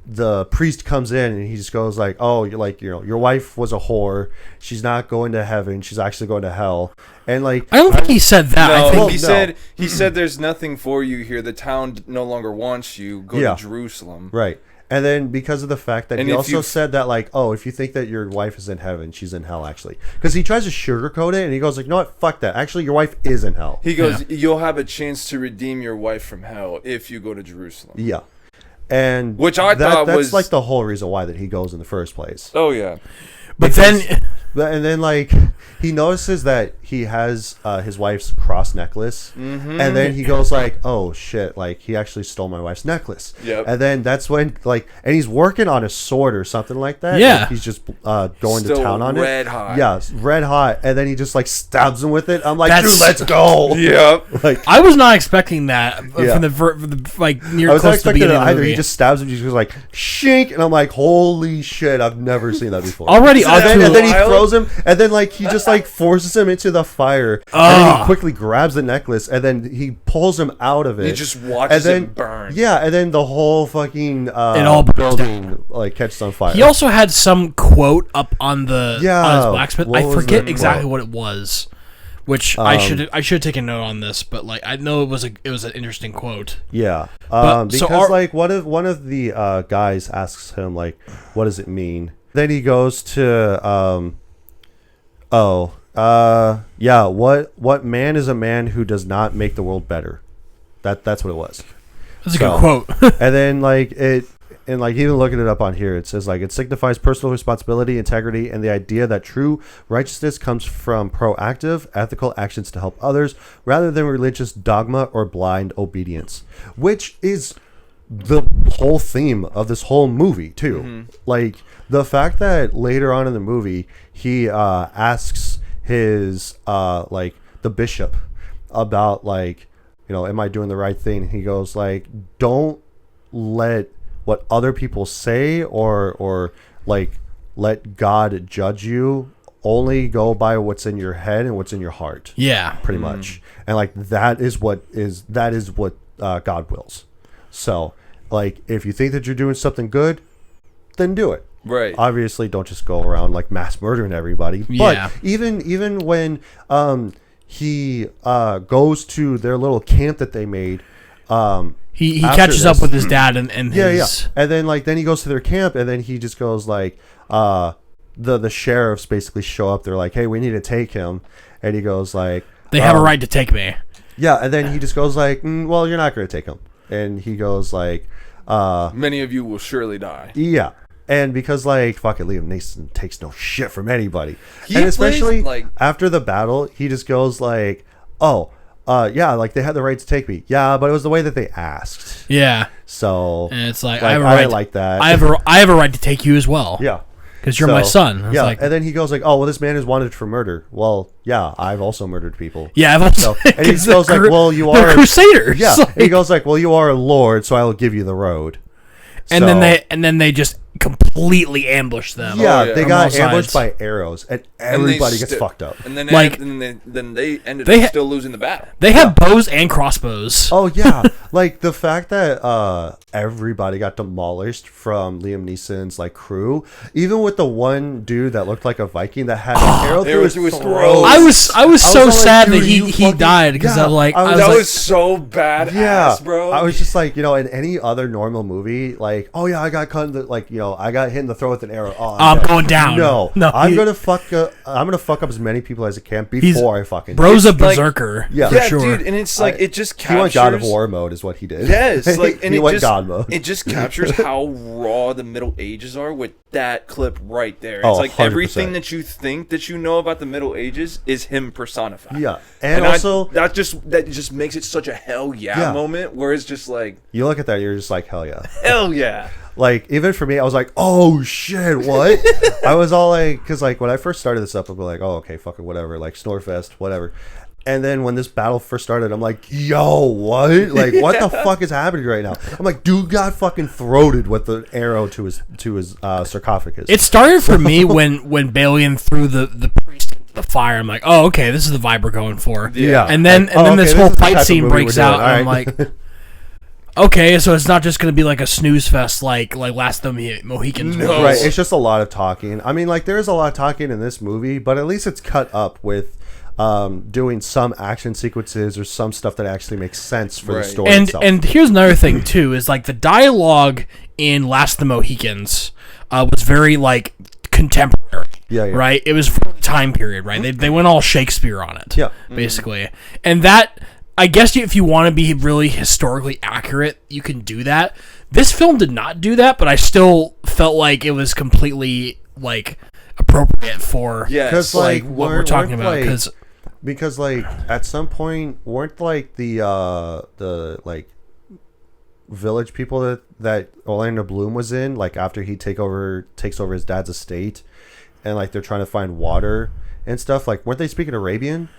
the priest comes in and he just goes like, oh, you're like, you know, your wife was a whore. She's not going to heaven. She's actually going to hell. And like, I don't think he said that. No, I think he said there's nothing for you here. The town no longer wants you. Go to Jerusalem. Right. And then because of the fact that and he also said that like, oh, if you think that your wife is in heaven, she's in hell actually. Because he tries to sugarcoat it and he goes like, no, what? Fuck that. Actually, your wife is in hell. He goes, you'll have a chance to redeem your wife from hell if you go to Jerusalem. Yeah. And which I thought that's was like the whole reason why that he goes in the first place. Oh yeah. But then like he notices that he has his wife's cross necklace, and then he goes like, oh shit, like he actually stole my wife's necklace. Yep. And then that's when like, and he's working on a sword or something like that. Yeah. Like, he's just going Still to town on red it. hot. Yeah, red hot. And then he just like stabs him with it. I'm like, That's- dude, let's go. Yep. Like I was not expecting that from Yeah. the like near I was not close to the expecting it beginning of the either. movie. He just stabs him. He just goes like shink, and I'm like, holy shit, I've never seen that before. Already and then he wild? throws him, and then like he just like forces him into the fire, and then he quickly grabs the necklace, and then he pulls him out of it. He just watches and then, it burn. Yeah, and then the whole fucking all burns building like catches on fire. He also had some quote up on the on his blacksmith. what I was forget the exactly quote? what it was, which I should take a note on this. But like I know it was an interesting quote. Yeah, But- because so like one of the guys asks him like, what does it mean? Then he goes to yeah, what man is a man who does not make the world better? That's what it was. That's a good quote. And then like it, and like even looking it up on here, it says like it signifies personal responsibility, integrity, and the idea that true righteousness comes from proactive, ethical actions to help others rather than religious dogma or blind obedience, which is the whole theme of this whole movie too. Like the fact that later on in the movie he asks his like the bishop about like, you know, am I doing the right thing? He goes like, don't let what other people say or like let God judge you. Only go by what's in your head and what's in your heart. Yeah, pretty much. And like that is what God wills. So like if you think that you're doing something good, then do it. Right. Obviously, don't just go around like mass murdering everybody. Yeah. But even when he goes to their little camp that they made, he after catches up this- with his dad and his and then he goes to their camp, and then he just goes like the sheriffs basically show up. They're like, hey, we need to take him, and he goes like, they have a right to take me. Yeah, and then he just goes like, well, you're not going to take him. And he goes like, many of you will surely die. yeah. And because like fucking Liam Neeson takes no shit from anybody. He And especially plays, like- after the battle, he just goes like, oh, yeah, like they had the right to take me. Yeah, but it was the way that they asked. Yeah. So And it's like, like, I have a I right like that. I have a right to take you as well. Yeah. Because you're my son. It's Yeah, like, and then he goes like, "Oh, well, this man is wanted for murder." Well, yeah, I've also murdered people. yeah, I've also, So, and he goes like, "Well, you they're are crusaders." Yeah, Like, and he goes like, "Well, you are a lord, so I will give you the road." and So- then they just completely ambush them. yeah, Oh, yeah. they From got all ambushed sides. by arrows, and And they everybody gets sti- fucked up. And then Like- then they ended They up ha- still losing the battle. They have bows and crossbows. Oh yeah, like the fact that everybody got demolished from Liam Neeson's like crew, even with the one dude that looked like a Viking that had an arrow Arrow through his through his throat. throat. I was so all like, sad dude, that you he fucking- died because Yeah, I'm like, I was That like, was so badass, Yeah, bro. I was just like, in any other normal movie, like, oh yeah, I got cut in the, like, I got hit in the throat with an arrow. Oh, I'm dead. going down. No, No, I'm he- gonna fuck up as many people as I can before I fucking. bro's a It's like- berserker. Yeah. for yeah, sure. dude, and it's like it just He captures. went God of War mode, is what he did. Yes, like and he it went just God mode. it just captures how raw the Middle Ages are with that clip right there. It's Oh, like 100%. everything that you think that you know about the Middle Ages is him personified. Yeah, and also that just makes it such a hell yeah moment where it's just like you look at that, you're just like, hell yeah. hell yeah. Like, even for me, I was like, oh shit, what? I was all like, because like when I first started this up, I'd be like, oh, okay, fucking whatever, like Snorefest, whatever. And then when this battle first started, I'm like, yo, what? Like, what the fuck is happening right now? I'm like, dude got fucking throated with the arrow to his sarcophagus. It started for me when Balian threw the priest into the fire. I'm like, oh, okay, this is the vibe we're going for. Yeah. And then Like, oh, okay, this this whole is the type fight of scene movie breaks we're doing. out, and I'm Alright. like, okay, so it's not just gonna be like a snooze fest like Last of the Mohicans. No. was. Right, it's just a lot of talking. I mean, like, there is a lot of talking in this movie, but at least it's cut up with doing some action sequences or some stuff that actually makes sense for the Right. story And itself. and here's another thing too is like the dialogue in Last of the Mohicans was very like contemporary. Yeah, yeah. Right. It was for the time period. Right. They went all Shakespeare on it. Yeah. Basically, and that. I guess if you want to be really historically accurate, you can do that. This film did not do that, but I still felt like it was completely like appropriate for Yes. like Like, what we're weren't- talking weren't, about. like- Because like at some point weren't like the like village people that Orlando Bloom was in, like after he takes over his dad's estate, and like they're trying to find water and stuff, like weren't they speaking Arabian?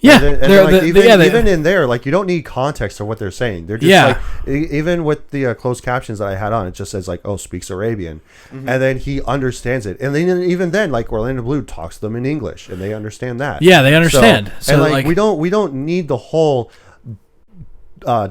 yeah, And then, they're- like, they- even in there, like you don't need context of what they're saying. They're just Yeah. like, even with the closed captions that I had on, it just says like, "Oh, speaks Arabian," and then he understands it. And then even then, like Orlando Bloom talks to them in English, and they understand that. Yeah, they understand. So, and like, like- we don't need the whole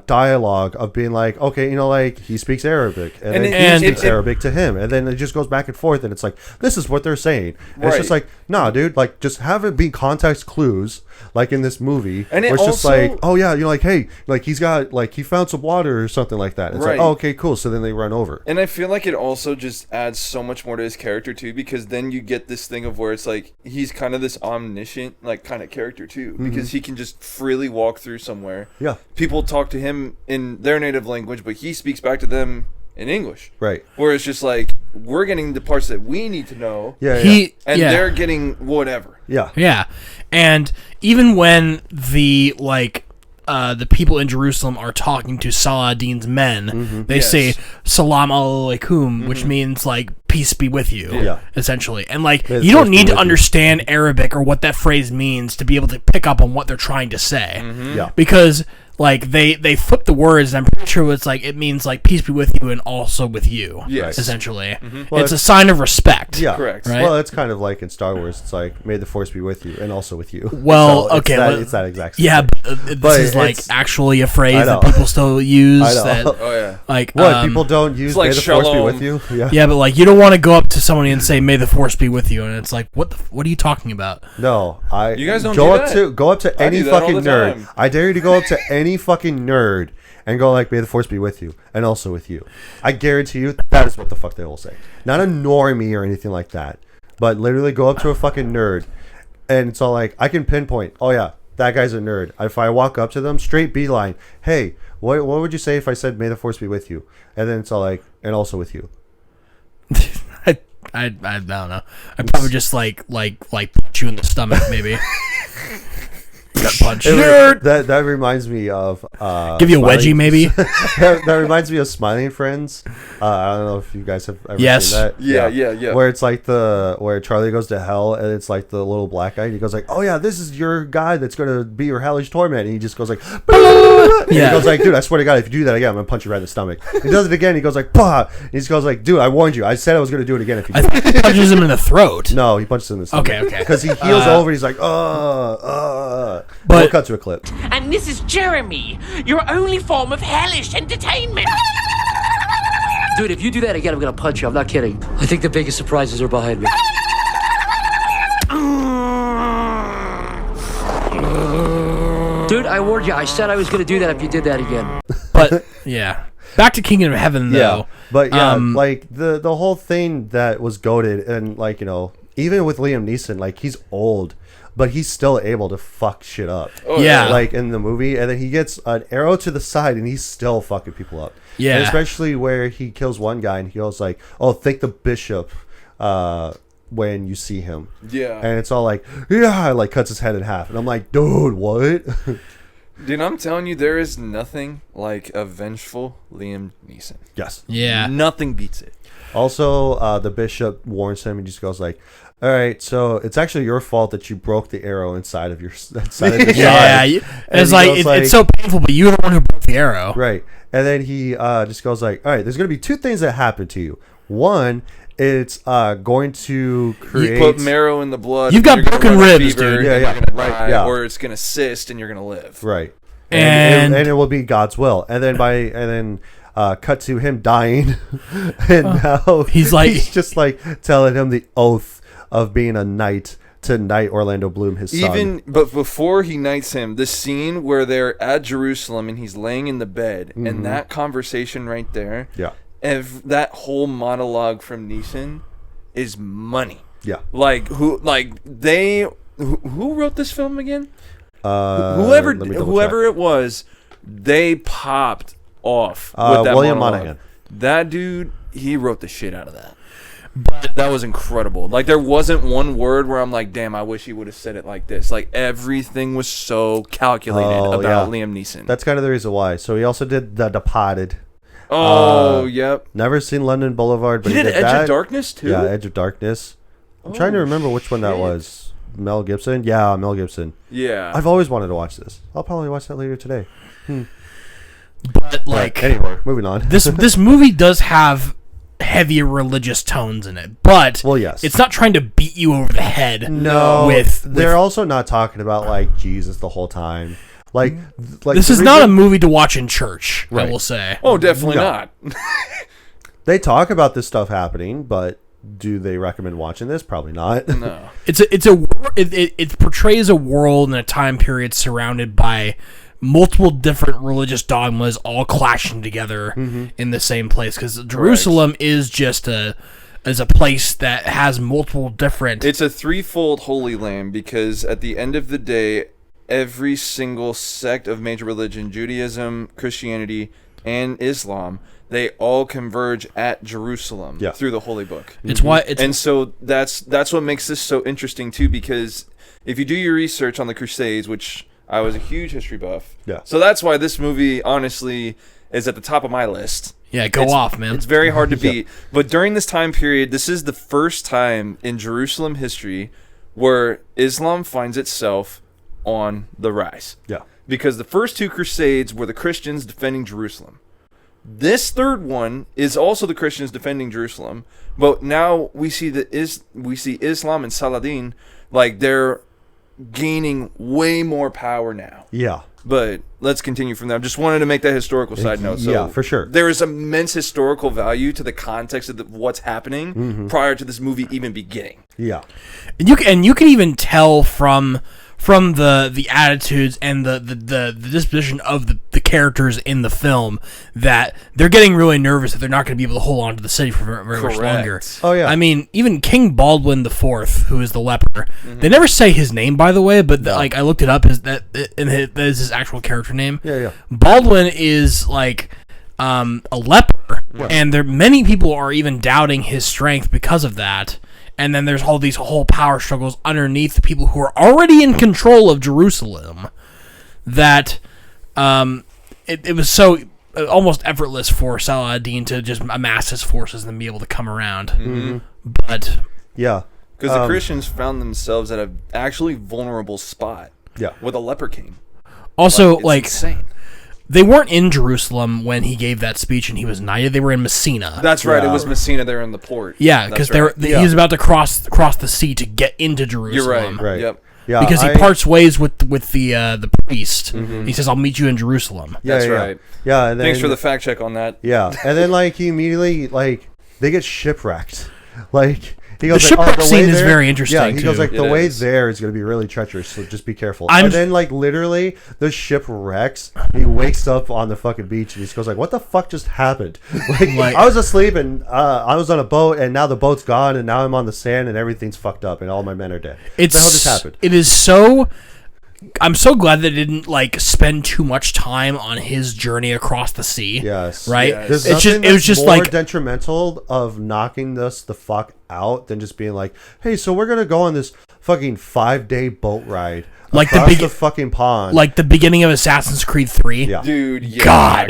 dialogue of being like, okay, like he speaks Arabic, and, And then it- he speaks it- Arabic to him, and then it just goes back and forth, and it's like, this is what they're saying. And it's just Right. like, nah, dude, like just have it be context clues, like in this movie, And it where it's just also- like, oh yeah, you're like, hey, like he's got, like he found some water or something like that. It's Right. like, oh, okay, cool. So then they run over. And I feel like it also just adds so much more to his character too, because then you get this thing of where it's like he's kind of this omniscient like kind of character too, because he can just freely walk through somewhere. Yeah. People talk to him in their native language, but he speaks back to them in English. Right. Where it's just like we're getting the parts that we need to know, Yeah. and yeah. they're getting whatever. yeah. Yeah, and even when the people in Jerusalem are talking to Saladin's men, they Yes. say "Salam alaikum," which means like "peace be with you," Yeah. essentially. And like May the you don't force be need to with you. understand Arabic or what that phrase means to be able to pick up on what they're trying to say, Yeah. because like they flip the words, and I'm pretty sure it's like it means like "peace be with you" and also with you. Yes. essentially, Well, it's a sign of respect. Yeah. Correct. Right? Well, it's kind of like in Star Wars. It's like, may the force be with you and also with you. Well, So okay, it's that exact same Yeah, thing. but this But is like it's- actually a I phrase know. that people still use. I know. That, Oh yeah. like, What, people don't use like may the force be shalom. with you? Yeah. Yeah, but like you don't want to go up to somebody and say "May the force be with you," and it's like, what are you talking about? No, You guys don't go do up that. go up to I any do that all fucking the nerd. time. I dare you to go up to any fucking nerd and go like, "May the force be with you," and also with you. I guarantee you that is what the fuck they will say. Not a normie or anything like that, but literally go up to a fucking nerd, and it's all like, I can pinpoint. Oh yeah, that guy's a nerd. If I walk up to them, straight beeline, hey, what would you say if I said, may the force be with you? And then it's all like, and also with you. I don't know. I'd probably just like punch you in the stomach, maybe. Gut punch. That reminds me of give you a wedgie, maybe. that reminds me of Smiling Friends. I don't know if you guys have ever seen that. Yeah. Where it's like where Charlie goes to hell, and it's like the little black guy, and he goes like, "Oh yeah, this is your guy that's gonna be your hellish torment." And he just goes like, and he goes like, "Dude, I swear to God, if you do that again, I'm gonna punch you right in the stomach." He does it again. He goes like, "Bah!" And he just goes like, "Dude, I warned you. I said I was gonna do it again if you." He punches him in the throat. No, he punches him in the stomach. Okay. Because he heals over, and he's like, But we'll cut to a clip. And this is Jeremy, your only form of hellish entertainment. Dude, if you do that again, I'm gonna punch you. I'm not kidding. I think the biggest surprises are behind me. Dude, I warned you. I said I was gonna do that if you did that again. But yeah, back to Kingdom of Heaven though. Yeah, but like the whole thing that was goated, and like, you know, even with Liam Neeson, like, he's old, but he's still able to fuck shit up. Oh, yeah. Like in the movie, and then he gets an arrow to the side, and he's still fucking people up. Yeah. And especially where he kills one guy, and he goes like, "Oh, thank the bishop," when you see him. Yeah. And it's all like, yeah, like cuts his head in half, and I'm like, dude, what? Dude, I'm telling you, there is nothing like a vengeful Liam Neeson. Yes. Yeah. Nothing beats it. Also, the bishop warns him, and just goes like, "All right, so it's actually your fault that you broke the arrow inside of your side." Yeah, it's like it's so painful, but you're the one who broke the arrow, right? And then he just goes like, "All right, there's going to be two things that happen to you. One, it's going to create, you put marrow in the blood. You've got broken ribs, dude. Yeah. Or it's gonna cyst, and you're gonna live. Right, and it will be God's will. And then cut to him dying, and now he's just like telling him the oath of being a knight to knight Orlando Bloom, his son. But before he knights him, the scene where they're at Jerusalem and he's laying in the bed, and that conversation right there, that whole monologue from Neeson is money. Yeah, like who wrote this film again? Whoever it was, they popped off with that William monologue. Monahan. That dude, he wrote the shit out of that. But that was incredible. Like, there wasn't one word where I'm like, damn, I wish he would have said it like this. Like, everything was so calculated about Liam Neeson. That's kind of the reason why. So he also did The Departed. Yep. Never seen London Boulevard, but he did Edge of Darkness too. Yeah, Edge of Darkness. I'm trying to remember which one that was. Mel Gibson? Yeah, Mel Gibson. Yeah. I've always wanted to watch this. I'll probably watch that later today. But like, anyway, moving on. This movie does have heavy religious tones in it, but yes, it's not trying to beat you over the head. No, they're also not talking about like Jesus the whole time. Like this is not a movie to watch in church. Right. I will say. Oh, definitely not. They talk about this stuff happening, but do they recommend watching this? Probably not. No. It portrays a world and a time period surrounded by multiple different religious dogmas all clashing together in the same place, because Jerusalem is just a place that has multiple different. It's a threefold holy land, because at the end of the day, every single sect of major religion, Judaism, Christianity, and Islam, they all converge at Jerusalem through the Holy Book. And so that's what makes this so interesting too, because if you do your research on the Crusades, which I was a huge history buff, so that's why this movie honestly is at the top of my list. Yeah, off, man. It's very hard to beat. But during this time period, this is the first time in Jerusalem history where Islam finds itself on the rise. Yeah. Because the first two Crusades were the Christians defending Jerusalem. This third one is also the Christians defending Jerusalem, but now we see Islam and Saladin, like, they're gaining way more power now. Yeah. But let's continue from there. I just wanted to make that historical side note. So yeah, for sure. There is immense historical value to the context of what's happening prior to this movie even beginning. Yeah. And you can even tell from from the attitudes and the disposition of the characters in the film that they're getting really nervous that they're not going to be able to hold on to the city for very much longer. Oh yeah. I mean, even King Baldwin IV, who is the leper, they never say his name, by the way, but like I looked it up, that is his actual character name. Yeah. Baldwin is like a leper, and many people are even doubting his strength because of that. And then there's all these whole power struggles underneath the people who are already in control of Jerusalem. That it was so almost effortless for Saladin to just amass his forces and then be able to come around. Mm-hmm. But yeah, because the Christians found themselves at an actually vulnerable spot. Yeah, with a leper king. Also, it's insane. They weren't in Jerusalem when he gave that speech and he was knighted. They were in Messina. That's right. It was Messina. They were in the port. Yeah, because he was about to cross the sea to get into Jerusalem. You're right. Yep. Yeah, because he parts ways with the priest. He says, "I'll meet you in Jerusalem." That's right. Yeah. And then, thanks for the fact check on that. Yeah, and then like he immediately they get shipwrecked. Like he goes, the shipwreck scene is there, very interesting. Yeah, he goes too. like the way there is going to be really treacherous, so just be careful. And then like literally the ship wrecks. He wakes up on the fucking beach and he just goes like, "What the fuck just happened?" Like I was asleep and I was on a boat and now the boat's gone and now I'm on the sand and everything's fucked up and all my men are dead. What the hell just happened? It is so. I'm so glad they didn't like spend too much time on his journey across the sea. Yes, right. Yes. It was just more like detrimental of knocking this the fuck out than just being like, "Hey, so we're gonna go on this fucking 5-day boat ride like across the fucking pond," like the beginning of Assassin's Creed 3. Yeah, dude. Yeah,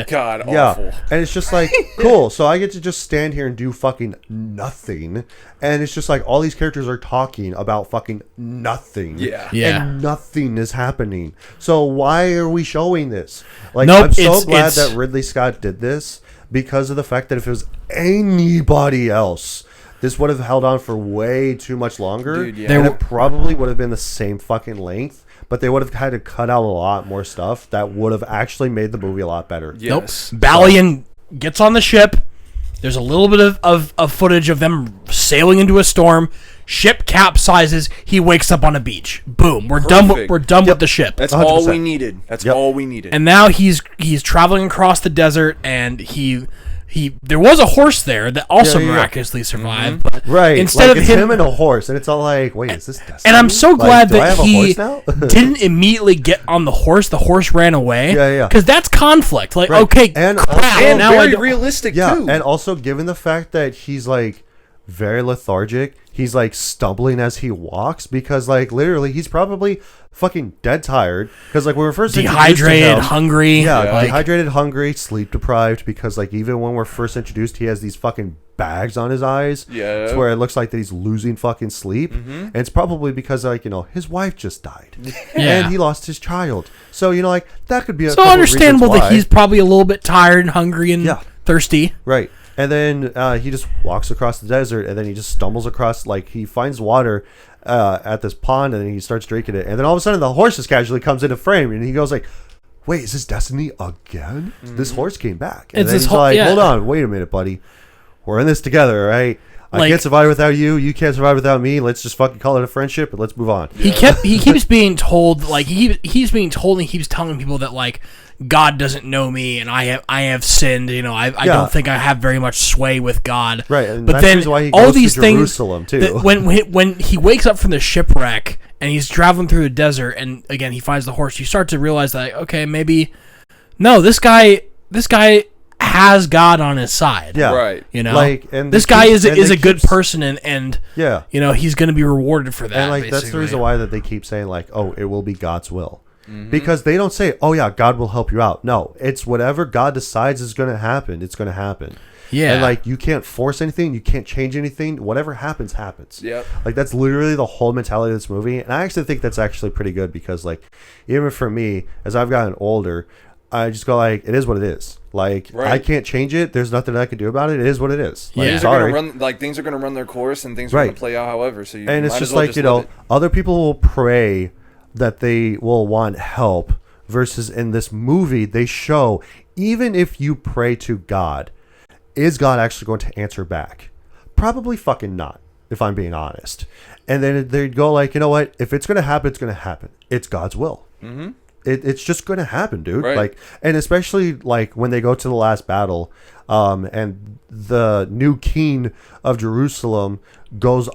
God, awful. And it's just like cool. So I get to just stand here and do fucking nothing, and it's just like all these characters are talking about fucking nothing. Yeah. And nothing is happening. So why are we showing this? Like, nope, I'm so glad that Ridley Scott did this because of the fact that if it was anybody else, this would have held on for way too much longer. Dude, yeah. And it probably would have been the same fucking length, but they would have had to cut out a lot more stuff that would have actually made the movie a lot better. Yes. Nope. Balian gets on the ship. There's a little bit of footage of them sailing into a storm. Ship capsizes. He wakes up on a beach. Boom. We're done. We're done with the ship. That's 100%. all we needed. That's all we needed. And now he's traveling across the desert, and there was a horse there that also miraculously survived. But right. Instead like of it's him and a horse, and it's all like, wait, is this Destiny? And I'm so glad do I that have a he horse now? didn't immediately get on the horse. The horse ran away. Yeah. Because that's conflict. Like, Right. okay, and crap, also, now very realistic too. And also given the fact that he's like very lethargic, he's like stumbling as he walks because like literally he's probably fucking dead tired because like when we're first introduced to dehydrated, him, hungry. dehydrated, hungry, sleep deprived because like even when we're first introduced, he has these fucking bags on his eyes. Yeah. To where it looks like that he's losing fucking sleep. And it's probably because like, his wife just died. And he lost his child. So, like that could be so understandable that he's probably a little bit tired and hungry and thirsty. Right. And then he just walks across the desert and then he just stumbles across, like he finds water at this pond and then he starts drinking it. And then all of a sudden the horse just casually comes into frame and he goes like, wait, is this Destiny again? This horse came back. And then he's like, hold on, wait a minute, buddy. We're in this together, right? I can't survive without you. You can't survive without me. Let's just fucking call it a friendship and let's move on. He keeps being told, like he's being told and he keeps telling people that like God doesn't know me and I have sinned. I don't think I have very much sway with God. Right, and but that's then why he all goes these to things, Jerusalem too. When he wakes up from the shipwreck and he's traveling through the desert and again he finds the horse, you start to realize that okay, maybe no, this guy has God on his side. Yeah. Right. And this guy is a good person and he's going to be rewarded for that. And like basically. that's the reason why that they keep saying like, oh, it will be God's will. Because they don't say, oh yeah, God will help you out. No, it's whatever God decides is going to happen. It's going to happen. Yeah. And like you can't force anything, you can't change anything. Whatever happens, happens. Yep. Like that's literally the whole mentality of this movie. And I actually think that's actually pretty good because like even for me, as I've gotten older, I just go like, it is what it is. Like I can't change it. There's nothing I can do about it. It is what it is. Like, things are going to run their course and things are going to play out however. So and it's just like other people will pray that they will want help versus in this movie they show even if you pray to God, is God actually going to answer back? Probably fucking not. if I'm being honest. And then they'd go like, you know what? If it's gonna happen, it's gonna happen. It's God's will. Mm-hmm. It's just gonna happen, dude. Right. Like, and especially like when they go to the last battle, and the new king of Jerusalem goes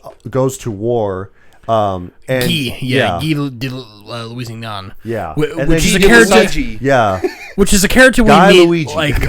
to war. And Guy de Lusignan. Yeah. Which is a character. Yeah. Which is a character we Guy meet. Luigi. Like,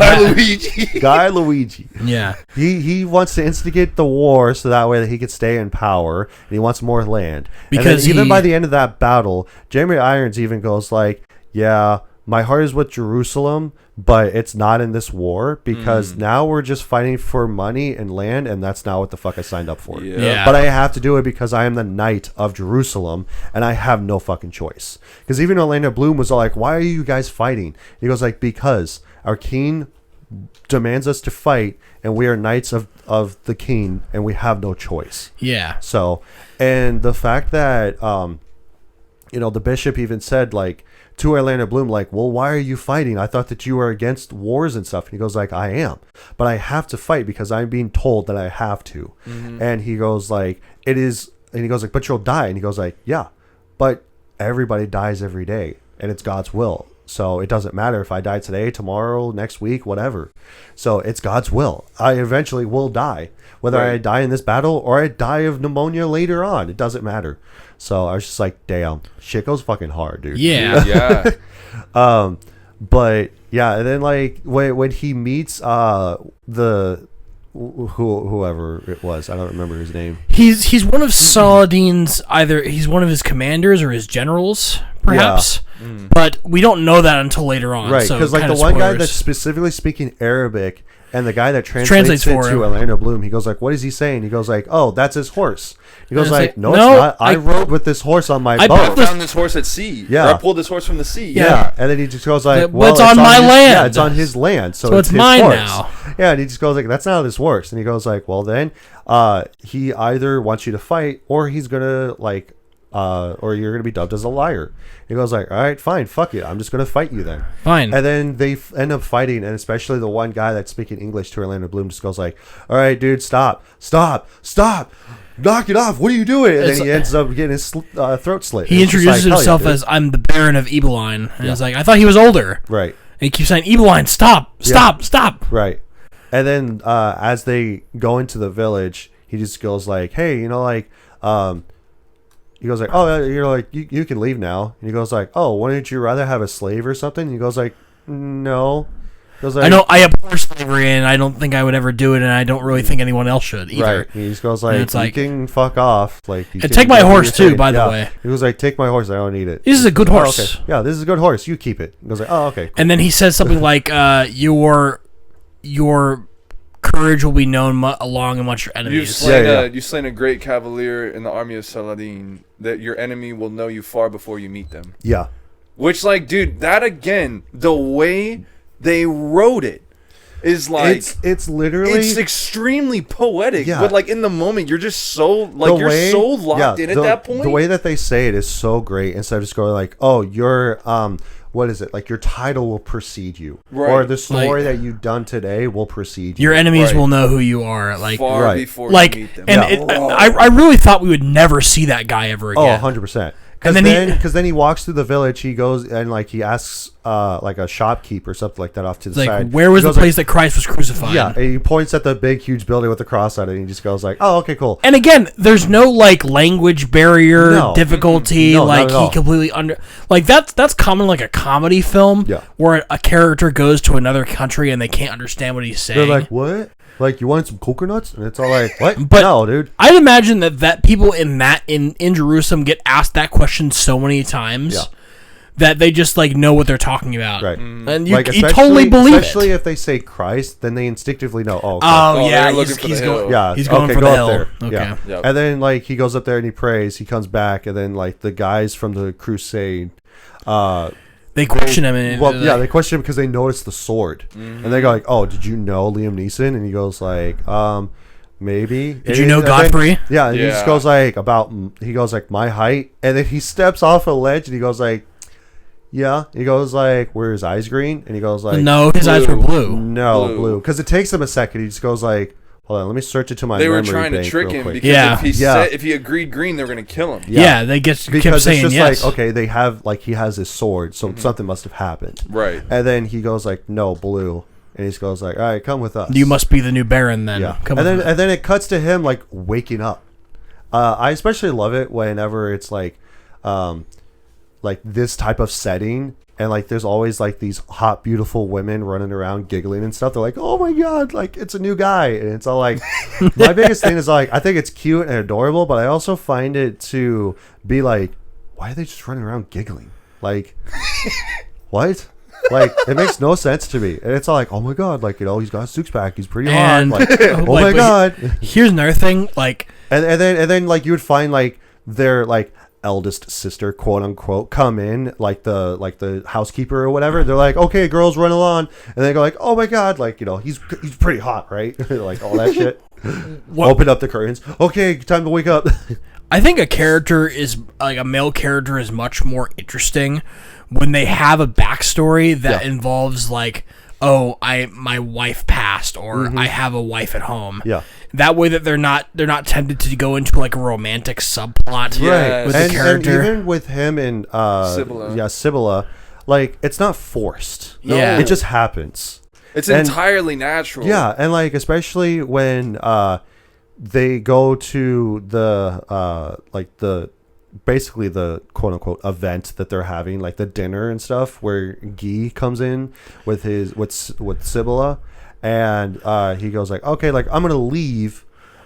Guy Luigi. Yeah. He wants to instigate the war so that way that he could stay in power, and he wants more land. Because even by the end of that battle, Jeremy Irons even goes like, yeah, my heart is with Jerusalem, but it's not in this war because now we're just fighting for money and land, and that's not what the fuck I signed up for. Yeah. But I have to do it because I am the knight of Jerusalem, and I have no fucking choice. Because even Orlando Bloom was all like, why are you guys fighting? He goes like, because our king demands us to fight, and we are knights of the king, and we have no choice. Yeah. So, and the fact that, the bishop even said, like, to Orlando Bloom, like, well, why are you fighting? I thought that you were against wars and stuff. And he goes like, I am, but I have to fight because I'm being told that I have to. And he goes like, it is, and he goes like, but you'll die. And he goes like, yeah, but everybody dies every day, and it's God's will. So it doesn't matter if I die today, tomorrow, next week, whatever. So it's God's will. I eventually will die, whether I die in this battle or I die of pneumonia later on. It doesn't matter. So I was just like, damn, shit goes fucking hard, dude. Yeah. Yeah. But yeah, and then like when he meets whoever it was, I don't remember his name. He's one of Saladin's, either he's one of his commanders or his generals, perhaps. Yeah. But we don't know that until later on. Right, because like the one guy spoilers. that's specifically speaking Arabic and the guy that translates it for to him. Orlando Bloom, he goes like, what is he saying? He goes like, oh, that's his horse. He goes And like, it's no, like, it's no, not. I rode with this horse on my I boat. I found this horse at sea. Yeah. Or I pulled this horse from the sea. Yeah. And then he just goes like, But well, it's on my his, land. Yeah, it's on his land. So it's his mine horse. now. Yeah, and he just goes like, that's not how this works. And he goes like, well then, he either wants you to fight or he's gonna like, or you're gonna be dubbed as a liar. He goes like, all right, fine, fuck it, I'm just gonna fight you then. Fine. And then they end up fighting, and especially the one guy that's speaking English to Orlando Bloom just goes like, all right, dude, stop, knock it off. What are you doing? And then he ends up getting his throat slit. He It's just introduces like, himself hell yeah, as, I'm the Baron of Ebeline. And he's like, I thought he was older. right. And he keeps saying, Ebeline, stop. Right. And then as they go into the village, he just goes like, hey, he goes like, oh, you can leave now. And he goes like, oh, wouldn't you rather have a slave or something? And he goes like, no. He goes like, I abhor slavery, and I don't think I would ever do it, and I don't really think anyone else should either. right. He just goes like, it's like, you can fuck off. Like, you and can take my do what horse you're too, saying. by the Yeah. way. He was like, take my horse. I don't need it. This is a good Oh, horse. okay. Yeah, this is a good horse. You keep it. He goes like, oh, okay. Cool. And then he says something like, your courage will be known along amongst your enemies. You've slain a great cavalier in the army of Saladin, that your enemy will know you far before you meet them. Yeah. Which, like, dude, that again, the way they wrote it is like, it's literally, it's extremely poetic. Yeah. But like in the moment, you're just so like so locked in at that point. The way that they say it is so great. Instead of just going like, oh, you're what is it? Like your title will precede you, Right. or the story Like, that you've done today will precede you. Your enemies Right. will know who you are. Like, far Right. before like, you meet them. and Yeah. I really thought we would never see that guy ever Oh, again. 100%. And Because then then he walks through the village. He goes and like he asks like a shopkeep or something like that off to the It's like, side. where was He the goes place that Christ was crucified? Yeah, and he points at the big huge building with the cross on it. And he just goes like, "Oh, okay, cool." And again, there's no like language barrier, No. difficulty. No, not like at he all. completely like that's common like a comedy film. Yeah. Where a character goes to another country and they can't understand what he's saying. They're like, "What? Like you wanted some coconuts?" And it's all like, "What?" But no, dude. I'd imagine that people in Jerusalem get asked that question so many times. Yeah. That they just like know what they're talking about, Right. And you, Like, you totally believe especially it. if they say Christ, then they instinctively know. Oh, okay. Oh yeah, they're looking he's, for he's the going. hill. Yeah, he's going okay, for go the up hill. there. Okay. Yeah. Yep. And then like he goes up there and he prays. He comes back, and then like the guys from the crusade, They question him, and well, they're yeah, like, they question him because they noticed the sword, and they go like, "Oh, did you know Liam Neeson?" And he goes like, maybe. Did you know Godfrey? Yeah, and he just goes like he goes like my height, and then he steps off a ledge and he goes like, yeah. He goes like, were his eyes green? And he goes like, no, his eyes were blue. No, blue. Because it takes him a second. He just goes like, Hold on, let me search it to my They memory were trying to bank trick real him quick. because Yeah. if he agreed green, they were going to kill him. Yeah, they kept Because saying it's just yes. like, okay, they have, like, he has his sword, so something must have happened. Right. And then he goes like, no, blue. And he goes like, all right, come with us. You must be the new Baron then. Yeah. Come and on. then it cuts to him like waking up. I especially love it whenever it's like this type of setting, and like there's always like these hot, beautiful women running around giggling and stuff. They're like, oh my god, like it's a new guy, and it's all like, my biggest thing is like, I think it's cute and adorable, but I also find it to be like, why are they just running around giggling? Like, what? Like, it makes no sense to me. And it's all like, oh my god, like, you know, he's got a six-pack, he's pretty hot. And- Like, oh my like, god. Here's another thing, like, And then like you would find like their like eldest sister, quote unquote, come in, like the housekeeper or whatever. They're like, okay, girls, run along, and they go like, oh my god, like, you know, he's pretty hot, right? Like all that shit. Open up the curtains. Okay, time to wake up. I think a character is like a male character is much more interesting when they have a backstory that involves like, oh, my wife passed, or I have a wife at home. Yeah. That way that they're not tempted to go into like a romantic subplot Yes. with and, the character. and even with him and Sibylla, like it's not forced. Yeah. It just happens. It's And- entirely natural. Yeah, and like especially when they go to the basically the quote unquote event that they're having, like the dinner and stuff, where Guy comes in with Sibylla, and he goes like, okay, like I'm gonna leave,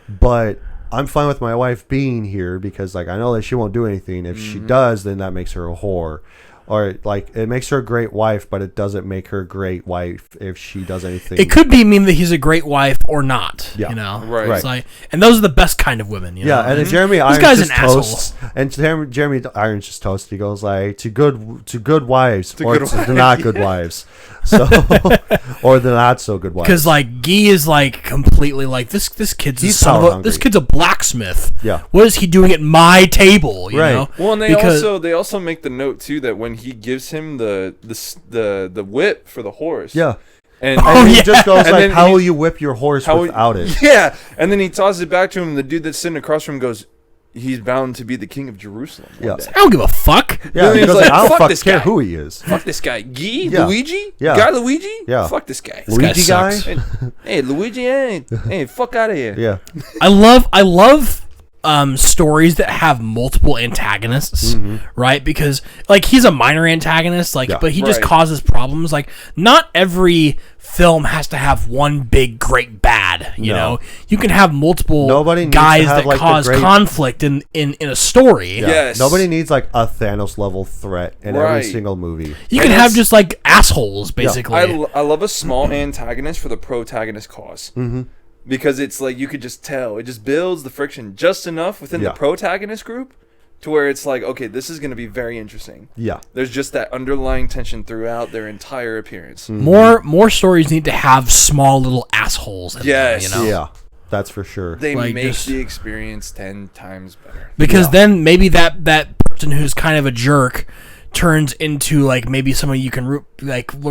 but I'm fine with my wife being here because like I know that she won't do anything. If she does, then that makes her a whore. Or like it makes her a great wife, but it doesn't make her a great wife if she does anything. It could mean that he's a great wife or not. Yeah. You know, Right. It's like, and those are the best kind of women. You know? Yeah, and then Jeremy Irons guy's just an asshole. toasts, and Jeremy Irons just toasts. He goes like to good wives, or good to wives. not good wives, so or the not so good wives. Because like Guy is like completely like this kid's He's a son of power a, hungry. this kid's a blacksmith. Yeah. What is he doing at my table? You Right. know? Well, and Because- they also make the note too that when he gives him the whip for the horse. Yeah. And And he yeah. just goes And like, then "How he- will you whip your horse How- without it?" Yeah, and then he tosses it back to him. And the dude that's sitting across from him goes, "He's bound to be the king of Jerusalem one Yeah. day." I don't give a fuck. Yeah, Then he he's goes like, like, "I don't "Fuck fuck this care guy." who he is." Fuck this guy, Guy, Yeah. Luigi, Yeah. guy Luigi. Yeah. Fuck this guy. Luigi guy. sucks. Hey, Luigi, hey, fuck out of here. Yeah, I love stories that have multiple antagonists, right? Because like he's a minor antagonist, like, Yeah. but he just Right. causes problems. Like, not every film has to have one big great bad. You No. know, you can have multiple Nobody needs to guys have, that like, the cause great- conflict in a story. yeah. Yes. Nobody needs like a Thanos level threat in every Right. single movie. You can And have it's- just like assholes, basically. I love a small antagonist for the protagonist cause. Mm-hmm. Because it's like you could just tell. It just builds the friction just enough within Yeah. the protagonist group to where it's like, okay, this is going to be very interesting. Yeah, There's just that underlying tension throughout their entire appearance. More stories need to have small little assholes. In Yes. them, you know? yeah, that's for sure. They Like, make just- the experience 10 times better. Because then maybe that person who's kind of a jerk turns into like maybe someone you can root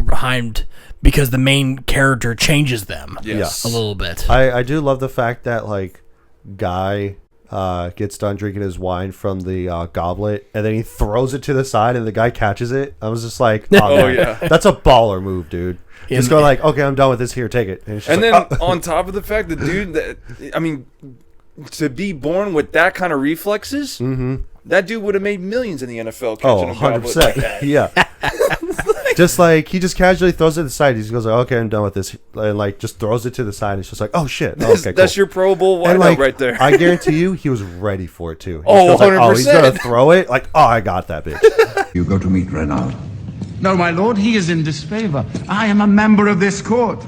behind because the main character changes them Yes. a little bit. I do love the fact that like Guy gets done drinking his wine from the goblet, and then he throws it to the side, and the guy catches it. I was just like, "Oh, man, yeah. that's a baller move, dude." Just go And- like, "Okay, I'm done with this. Here, take it." And, it's just And like, then on top of the fact, the dude that, I mean, to be born with that kind of reflexes, that dude would have made millions in the NFL catching a goblet like 100%. that. Yeah. Just like he just casually throws it to the side. He just goes like, "Okay, I'm done with this," and like just throws it to the side. It's just like, "Oh shit, okay, cool." That's your Pro Bowl And wideout like, right there. I guarantee you, he was ready for it too. He Oh, just goes like, he's 100%. gonna throw it. Like, oh, I got that bitch. You go to meet Renaud. No, my lord, he is in disfavor. I am a member of this court.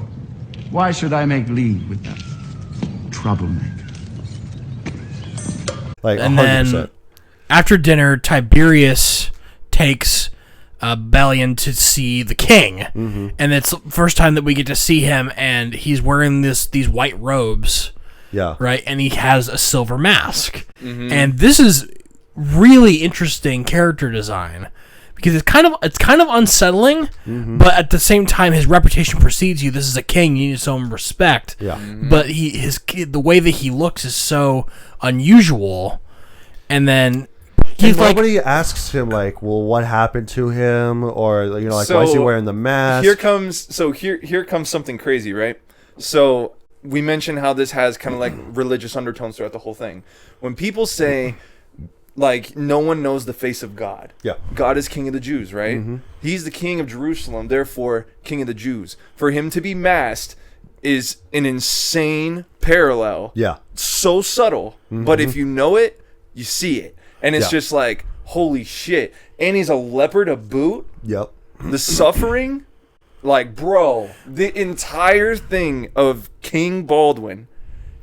Why should I make league with that troublemaker? Like, And 100%. then after dinner, Tiberius takes Bellion to see the king, and it's the first time that we get to see him, and he's wearing these white robes, Yeah. right? And he has a silver mask, and this is really interesting character design because it's kind of unsettling, but at the same time his reputation precedes you. This is a king, you need some respect. Yeah. But the way that he looks is so unusual, and then he's like, nobody asks him like, well, what happened to him, or like, why is he wearing the mask? Here comes something crazy, right? So we mentioned how this has kind of like religious undertones throughout the whole thing. When people say, like, no one knows the face of God. Yeah. God is King of the Jews, right? He's the King of Jerusalem, therefore King of the Jews. For him to be masked is an insane parallel. Yeah. So subtle, but if you know it, you see it. And it's just like, holy shit. And he's a leopard to boot. Yep. The suffering, like, bro, the entire thing of King Baldwin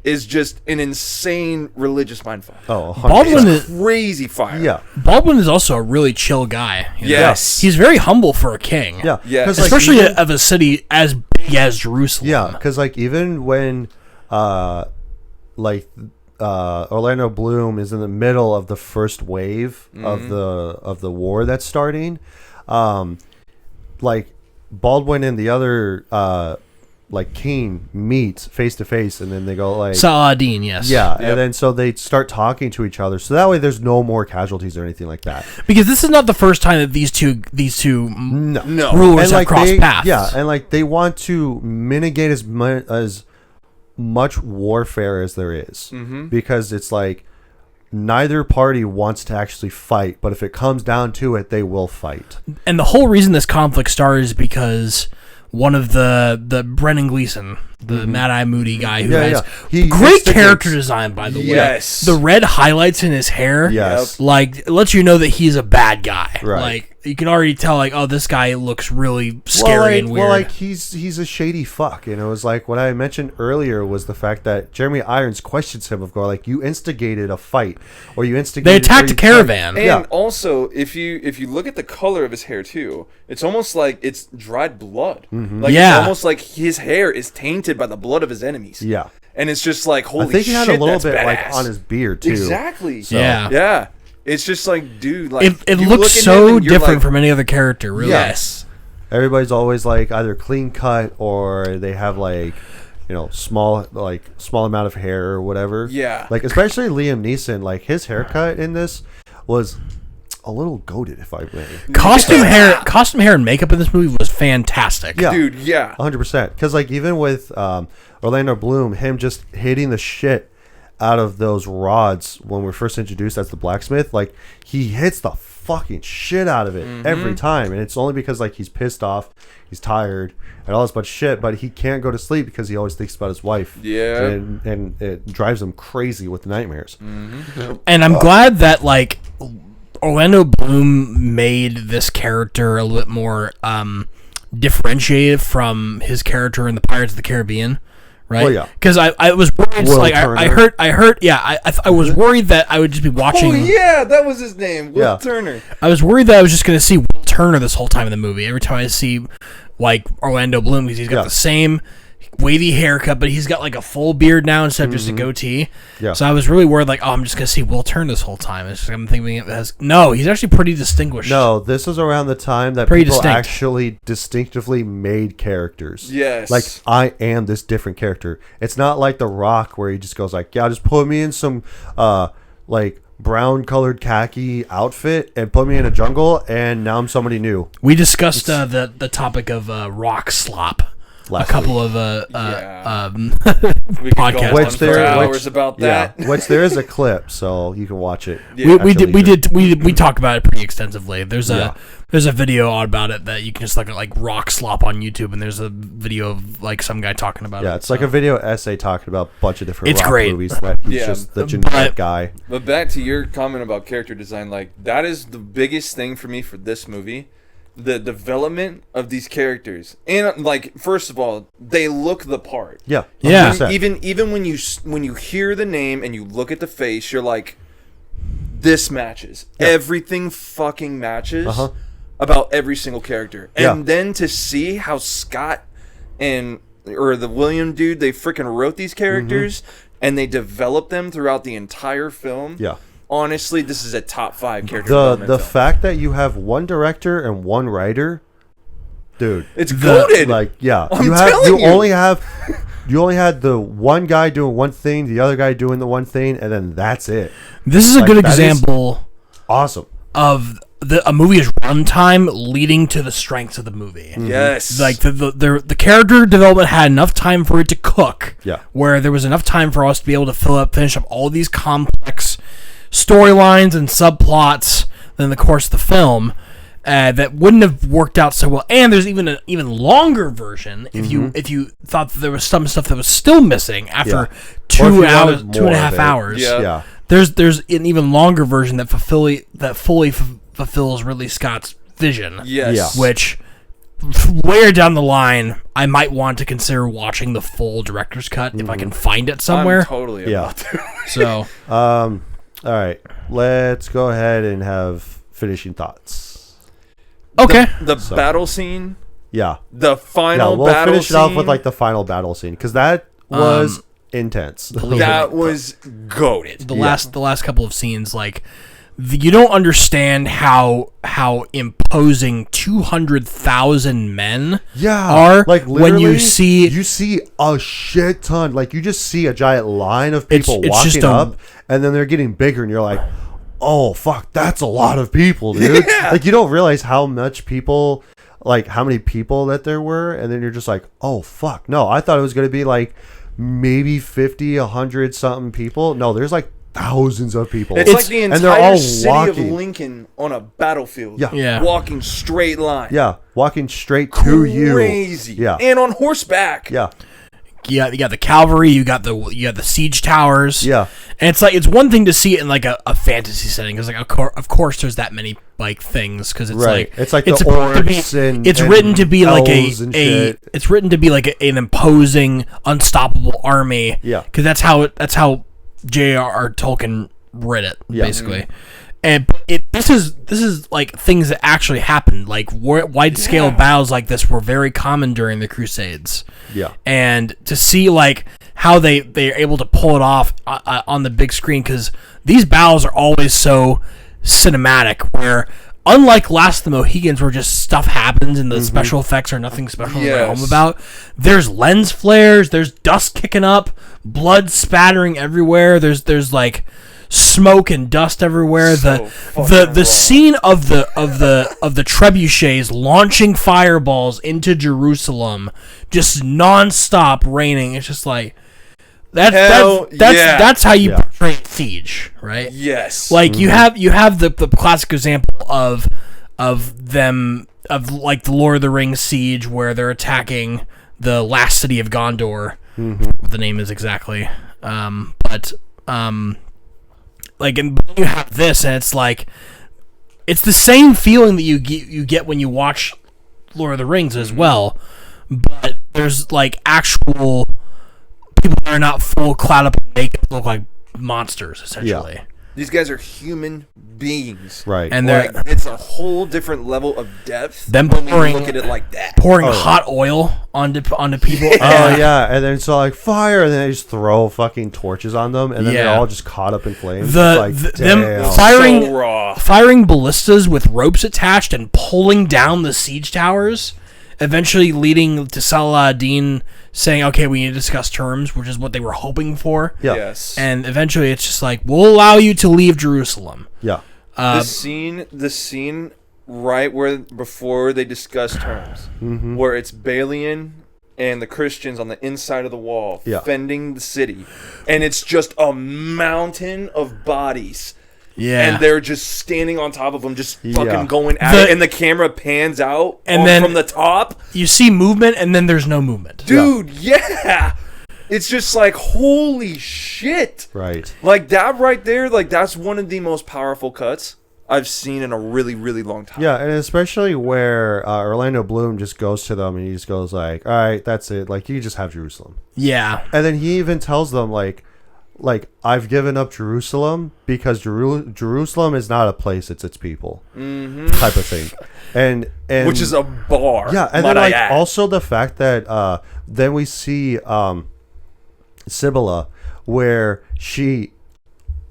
is just an insane religious mindfuck. Oh, 100%. Baldwin is crazy fire. Yeah. Baldwin is also a really chill guy. You know? Yes. He's very humble for a king. Yeah. Yeah. 'Cause, Especially even- of a city as big as Jerusalem. Yeah, because like even when Orlando Bloom is in the middle of the first wave of the war that's starting, like Baldwin and the other like king meet face to face, and then they go like Saladin, yes. yeah, and then so they start talking to each other, so that way there's no more casualties or anything like that. Because this is not the first time that these two No. rulers have like crossed paths. Yeah, and like they want to mitigate as much warfare as there is, because it's like neither party wants to actually fight, but if it comes down to it, they will fight. And the whole reason this conflict started is because one of the Brennan Gleeson, the Mad Eye Moody guy who has He great instigates- character design, by the way. Yes. The red highlights in his hair, Yes. like it lets you know that he's a bad guy. Right. Like you can already tell, like, oh, this guy looks really scary and weird. Well, like he's a shady fuck, and it was like what I mentioned earlier was the fact that Jeremy Irons questions him of going like, you instigated a fight, or you instigated. They attacked or you a caravan. And also, if you look at the color of his hair too, it's almost like it's dried blood. Like Yeah. it's almost like his hair is tainted by the blood of his enemies. Yeah. And it's just like, holy I think he had shit, a little that's bit badass. like on his beard too. Exactly. So- Yeah. Yeah. It's just like, dude, like It you looks look at him so and you're different like, from any other character, really. Yes. Everybody's always like either clean cut or they have like, small amount of hair or whatever. Yeah. Like especially Liam Neeson, like his haircut in this was a little goated, if I may. Costume hair and makeup in this movie was fantastic. Yeah. Dude, yeah. 100%. Because like even with Orlando Bloom, him just hitting the shit out of those rods when we're first introduced as the blacksmith, like he hits the fucking shit out of it every time, and it's only because like he's pissed off, he's tired, and all this bunch of shit, but he can't go to sleep because he always thinks about his wife. Yeah. And it drives him crazy with nightmares. And I'm glad that like Orlando Bloom made this character a little bit more differentiated from his character in the Pirates of the Caribbean, right? Well, yeah. Because I was worried, Will like I heard, yeah, I was worried that I would just be watching. Oh yeah, that was his name, Will Turner. I was worried that I was just going to see Will Turner this whole time in the movie. Every time I see like Orlando Bloom, because he's got the same wavy haircut, but he's got like a full beard now instead of just a goatee. Yeah. So I was really worried, like, oh, I'm just gonna see Will Turner this whole time. It's just, I'm thinking it has no. He's actually pretty distinguished. No, this is around the time that Pretty people distinct. actually distinctively made characters. Yes. Like, I am this different character. It's not like The Rock where he just goes like, yeah, just put me in some like brown colored khaki outfit and put me in a jungle and now I'm somebody new. We discussed the topic of rock slop. Last a couple week. of We could podcasts. go on for hours about that. Yeah, which there is a clip, so you can watch it. We talked about it pretty extensively. There's a video about it that you can just look at, like rock slop on YouTube, and there's a video of like some guy talking about it. Yeah, it's like a video essay talking about a bunch of different It's rock great. movies that he's just the generic guy. But back to your comment about character design, like that is the biggest thing for me for this movie. The development of these characters, and like first of all, they look the part. Yeah, yeah. Even when you hear the name and you look at the face, you're like, this matches. Yeah. Everything fucking matches about every single character. And then to see how Scott or the William dude, they freaking wrote these characters and they developed them throughout the entire film. Yeah. honestly, this is a top 5 character The development film. fact that you have one director and one writer, dude, It's goated. Like, yeah, I'm you telling you. only had the one guy doing one thing, the other guy doing the one thing, and then that's it. This is a Like, good that is example awesome of a movie's runtime leading to the strengths of the movie. Yes. Like the character development had enough time for it to cook. Yeah. Where there was enough time for us to be able to finish up all these complex storylines and subplots in the course of the film that wouldn't have worked out so well. And there's even an even longer version if you thought that there was some stuff that was still missing after Or 2 if you hours, wanted two and a more half of it. hours. Yeah. There's an even longer version that fully fulfills Ridley Scott's vision. Yes. Yeah. Which way down the line, I might want to consider watching the full director's cut if I can find it somewhere. I'm totally about to. So, All right, let's go ahead and have finishing thoughts. okay. The battle scene, Yeah, the final we'll battle finish scene. it off with like the final battle scene because that was intense. that was goated. The last couple of scenes, like you don't understand how imposing 200,000 men are. like when you literally, see a shit ton. Like you just see a giant line of people It's just walking up, and then they're getting bigger, and you're like, "Oh fuck, that's a lot of people, dude!" Like you don't realize how much people, like how many people that there were, and then you're just like, "Oh fuck, no!" I thought it was gonna be like maybe 50, 100 something people. No, there's like thousands of people. It's like the and they're entire all city walking. of Lincoln on a battlefield. Yeah. Walking straight line. Yeah, walking straight to you. Crazy. Yeah, And on horseback. yeah. you got the cavalry, you got the siege towers. Yeah. And it's one thing to see it in like a fantasy setting because like of course there's that many like things because it's Right. like It's like the supposed to be- orcs and- it's and written to be like elves and shit. it's written to be like an imposing unstoppable army. Yeah. Because that's how J.R.R. Tolkien read it basically. And this is like things that actually happened. Like wide scale battles like this were very common during the Crusades. Yeah. And to see like how they're able to pull it off on the big screen because these battles are always so cinematic. Where unlike Last of the Mohicans, where just stuff happens and the special effects are nothing special to write home about, there's lens flares, there's dust kicking up, blood spattering everywhere. There's like smoke and dust everywhere. The scene of the trebuchets launching fireballs into Jerusalem, just nonstop raining. It's just like that's how you portray siege, right? Yes. Like you have the classic example of them like the Lord of the Rings siege where they're attacking the last city of Gondor. What the name is exactly, like, and you have this, and it's like, it's the same feeling that you get when you watch Lord of the Rings as well, but there's like actual people that are not full clad up in makeup, look like monsters essentially. Yeah. These guys are human beings. Right. And Like, it's a whole different level of depth them when we pouring look at it like that. pouring hot oil onto people. Oh yeah, and then it's all like fire, and then they just throw fucking torches on them, and then they're all just caught up in flames. It's like, them damn. So raw. firing ballistas with ropes attached and pulling down the siege towers, eventually leading to Saladin saying, "Okay, we need to discuss terms," which is what they were hoping for. Yeah. Yes. And eventually, it's just like, "We'll allow you to leave Jerusalem." Yeah. The scene right where before they discuss terms, where it's Balian and the Christians on the inside of the wall defending the city, and it's just a mountain of bodies. Yeah. And they're just standing on top of them, just fucking Yeah. going at it, and the camera pans out And then- from the top. You see movement, and then there's no movement. Dude, yeah. It's just like, holy shit. Right. Like, that right there, like, that's one of the most powerful cuts I've seen in a really, really long time. Yeah, and especially where Orlando Bloom just goes to them and he just goes like, "All right, that's it. Like, you just have Jerusalem." Yeah. And then he even tells them like I've given up Jerusalem because Jerusalem is not a place; it's its people, type of thing. And which is a bar. Yeah, and then like also the fact that then we see Sibylla where she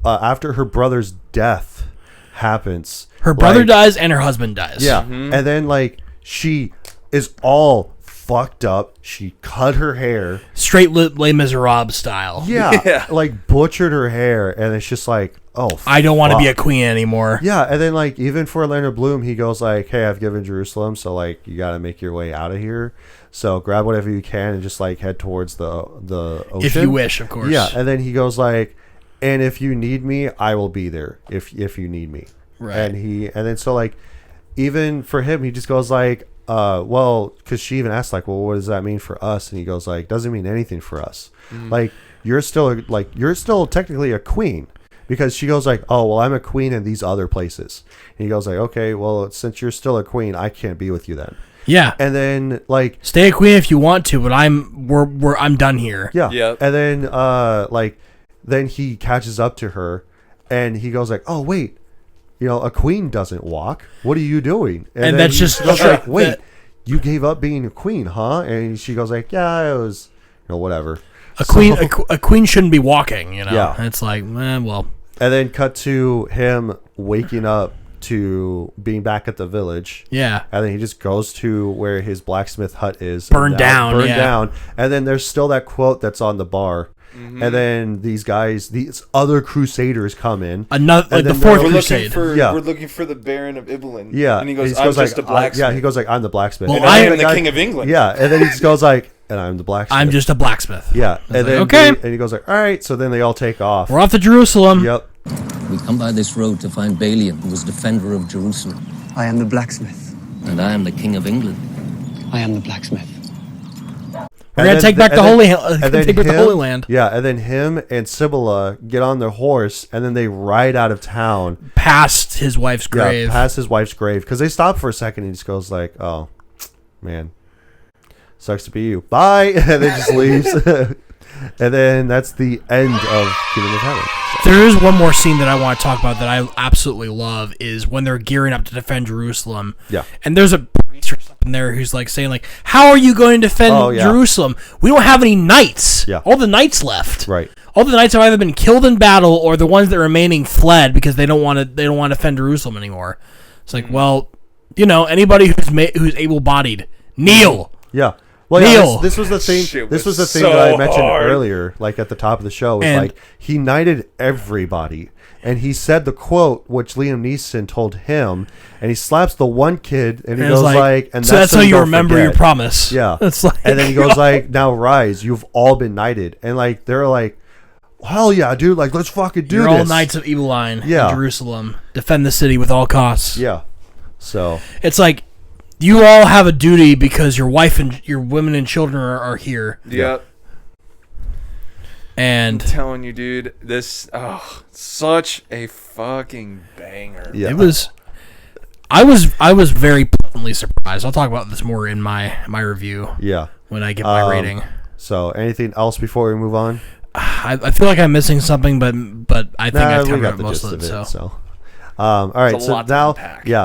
after her brother's death happens. Her brother dies and her husband dies. Yeah. And then like she is all fucked up. She cut her hair. Straight Les Miserables style. Yeah. Like butchered her hair. And it's just like, oh, I don't want to be a queen anymore. Yeah. And then like even for Leonard Bloom, he goes like, hey, I've given Jerusalem. So like you got to make your way out of here. So grab whatever you can and just like head towards the ocean. If you wish, of course. Yeah. And then he goes like, and if you need me, I will be there if you need me. Right. And then so like even for him, he just goes like, well, because she even asked like, well, what does that mean for us? And he goes like, doesn't mean anything for us. Like you're still technically a queen, because she goes like, oh well, I'm a queen in these other places. And he goes like, okay, well, since you're still a queen, I can't be with you then. Yeah. And then like, stay a queen if you want to, but I'm done here. Yeah. Yep. And then then he catches up to her and he goes like, oh wait, a queen doesn't walk. What are you doing? And that's just goes like, wait, you gave up being a queen, huh? And she goes like, yeah, it was, whatever. A queen shouldn't be walking, Yeah. And it's like, well. And then cut to him waking up to being back at the village. Yeah. And then he just goes to where his blacksmith hut is. Burned down. And then there's still that quote that's on the bar. And then these other crusaders come in. The fourth crusade. We're looking for the Baron of Ibelin. Yeah. And he goes, I'm just a blacksmith. he goes like, I'm the blacksmith. Well, and I am the king of England. Yeah. And then he just goes like, and I'm the blacksmith. I'm just a blacksmith. Yeah. And then okay. and he goes like, all right. So then they all take off. We're off to Jerusalem. Yep. We come by this road to find Balian, who was defender of Jerusalem. I am the blacksmith. And I am the king of England. I am the blacksmith. We're going to take back the Holy Land. Yeah, and then him and Sibylla get on their horse, and then they ride out of town. Past his wife's grave. Yeah, past his wife's grave. Because they stop for a second, and he just goes like, oh, man. Sucks to be you. Bye! And then just leaves. And then that's the end of Kingdom of Heaven. There is one more scene that I want to talk about that I absolutely love, is when they're gearing up to defend Jerusalem. Yeah. And there's a priest in there who's like saying like, how are you going to defend Jerusalem? We don't have any knights. Yeah. All the knights left. Right. All the knights have either been killed in battle or the ones that are remaining fled because they don't want to defend Jerusalem anymore. It's like, well, anybody who's able-bodied, kneel. Yeah. Well, yeah, this was the thing. This was the thing that I mentioned earlier, like at the top of the show. Is like he knighted everybody, and he said the quote which Liam Neeson told him, and he slaps the one kid, and he goes like, "And so that's how you remember your promise." Yeah, it's like, and then he goes like, "Now rise, you've all been knighted," and like they're like, "Hell yeah, dude! Like let's fucking do this." You're all knights of Ebeline in Jerusalem. Defend the city with all costs. Yeah, so it's like, you all have a duty because your wife and your women and children are here. Yep. And I'm telling you, dude, this such a fucking banger. Yeah. It was. I was very pleasantly surprised. I'll talk about this more in my review. Yeah. When I get my rating. So, anything else before we move on? I feel like I'm missing something, but I think I've covered most of it. So. All right, so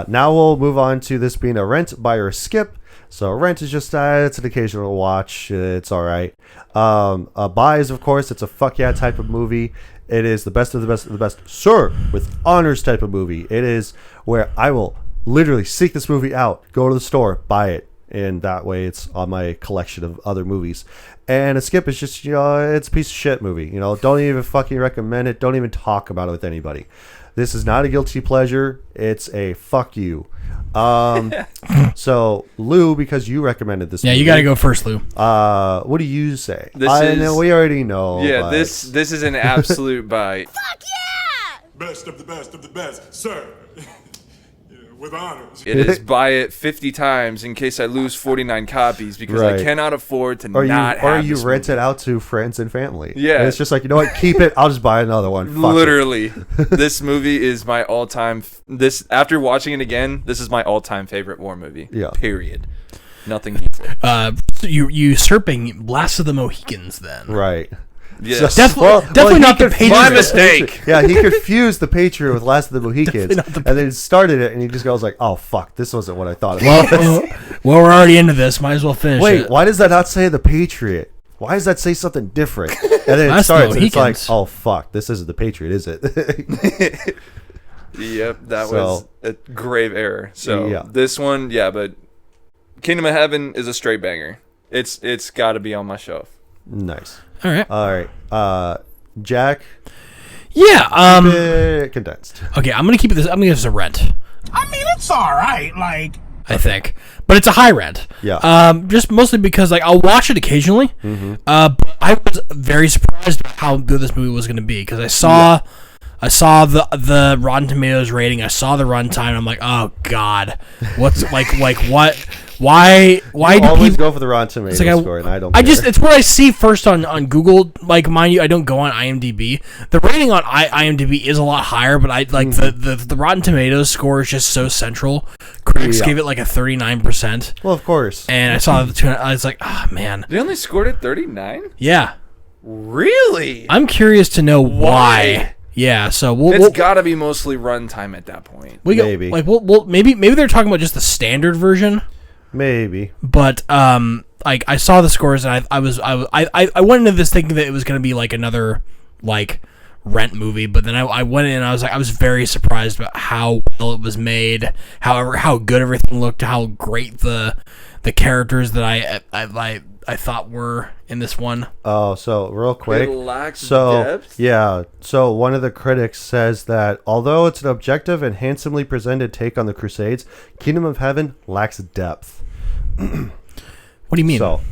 now we'll move on to this being a rent, buy, or skip. So rent is just it's an occasional watch. It's all right. Buys, of course, it's a fuck yeah type of movie. It is the best of the best of the best, sir, with honors type of movie. It is where I will literally seek this movie out, go to the store, buy it, and that way it's on my collection of other movies. And a skip is just it's a piece of shit movie. Don't even fucking recommend it. Don't even talk about it with anybody. This is not a guilty pleasure. It's a fuck you. So, Lou, because you recommended this movie. You got to go first, Lou. What do you say? I know we already know. Yeah, but... this is an absolute buy. Fuck yeah! Best of the best, sir. With honors. It is buy it 50 times in case I lose 49 copies because I cannot afford to not have you this rent movie. it out to friends and family. Yeah. And it's just like, you know what? Keep it. I'll just buy another one. Fuck Literally. This movie is my all-time... After watching it again, this is my all-time favorite war movie. Yeah. Period. Nothing beats it. Usurping Blast of the Mohicans, then. Right. Yes. Definitely not the Patriot. My mistake. Yeah, he confused the Patriot with Last of the Mohicans, and then started it, and he just goes like, "Oh fuck, this wasn't what I thought it was." Well, we're already into this. Might as well finish. Wait, why does that not say the Patriot? Why does that say something different? And then it starts, and it's like, "Oh fuck, this isn't the Patriot, is it?" Yep, that was a grave error. So this one, but Kingdom of Heaven is a straight banger. It's got to be on my shelf. Nice. All right. Jack. Yeah. Keep it condensed. Okay, I'm gonna keep this. I'm gonna give this a rent. I mean, it's all right. Like, I think, but it's a high rent. Yeah. Just mostly because like I'll watch it occasionally. But I was very surprised by how good this movie was gonna be because I saw the Rotten Tomatoes rating. I saw the runtime. I'm like, oh god, what's like what? Why you do always people go for the Rotten Tomatoes score, and I don't. It's what I see first on Google. Like, mind you, I don't go on IMDb. The rating on IMDb is a lot higher, but I like the Rotten Tomatoes score is just so central. Critics gave it like a 39%. Well, of course. And I saw the two. I was like, oh man. They only scored it 39. Yeah. Really? I'm curious to know why. Yeah, so it's got to be mostly runtime at that point. Maybe. Maybe they're talking about just the standard version. Maybe. But like I saw the scores and I went into this thinking that it was going to be like another like Rent movie, but then I went in and I was very surprised about how well it was made, how good everything looked, how great the characters that I thought were in this one. Oh, so real quick. It lacks depth? Yeah. So one of the critics says that although it's an objective and handsomely presented take on the Crusades, Kingdom of Heaven lacks depth. What do you mean? So,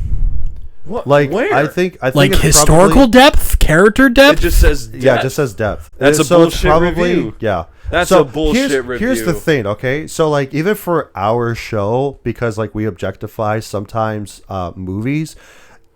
what? Like, where? I think like it's historical depth, character depth. It just says depth. Yeah, it just says depth. That's a bullshit review. Yeah. That's a bullshit review. Here's the thing, okay? So, like, even for our show, because, like, we objectify sometimes movies,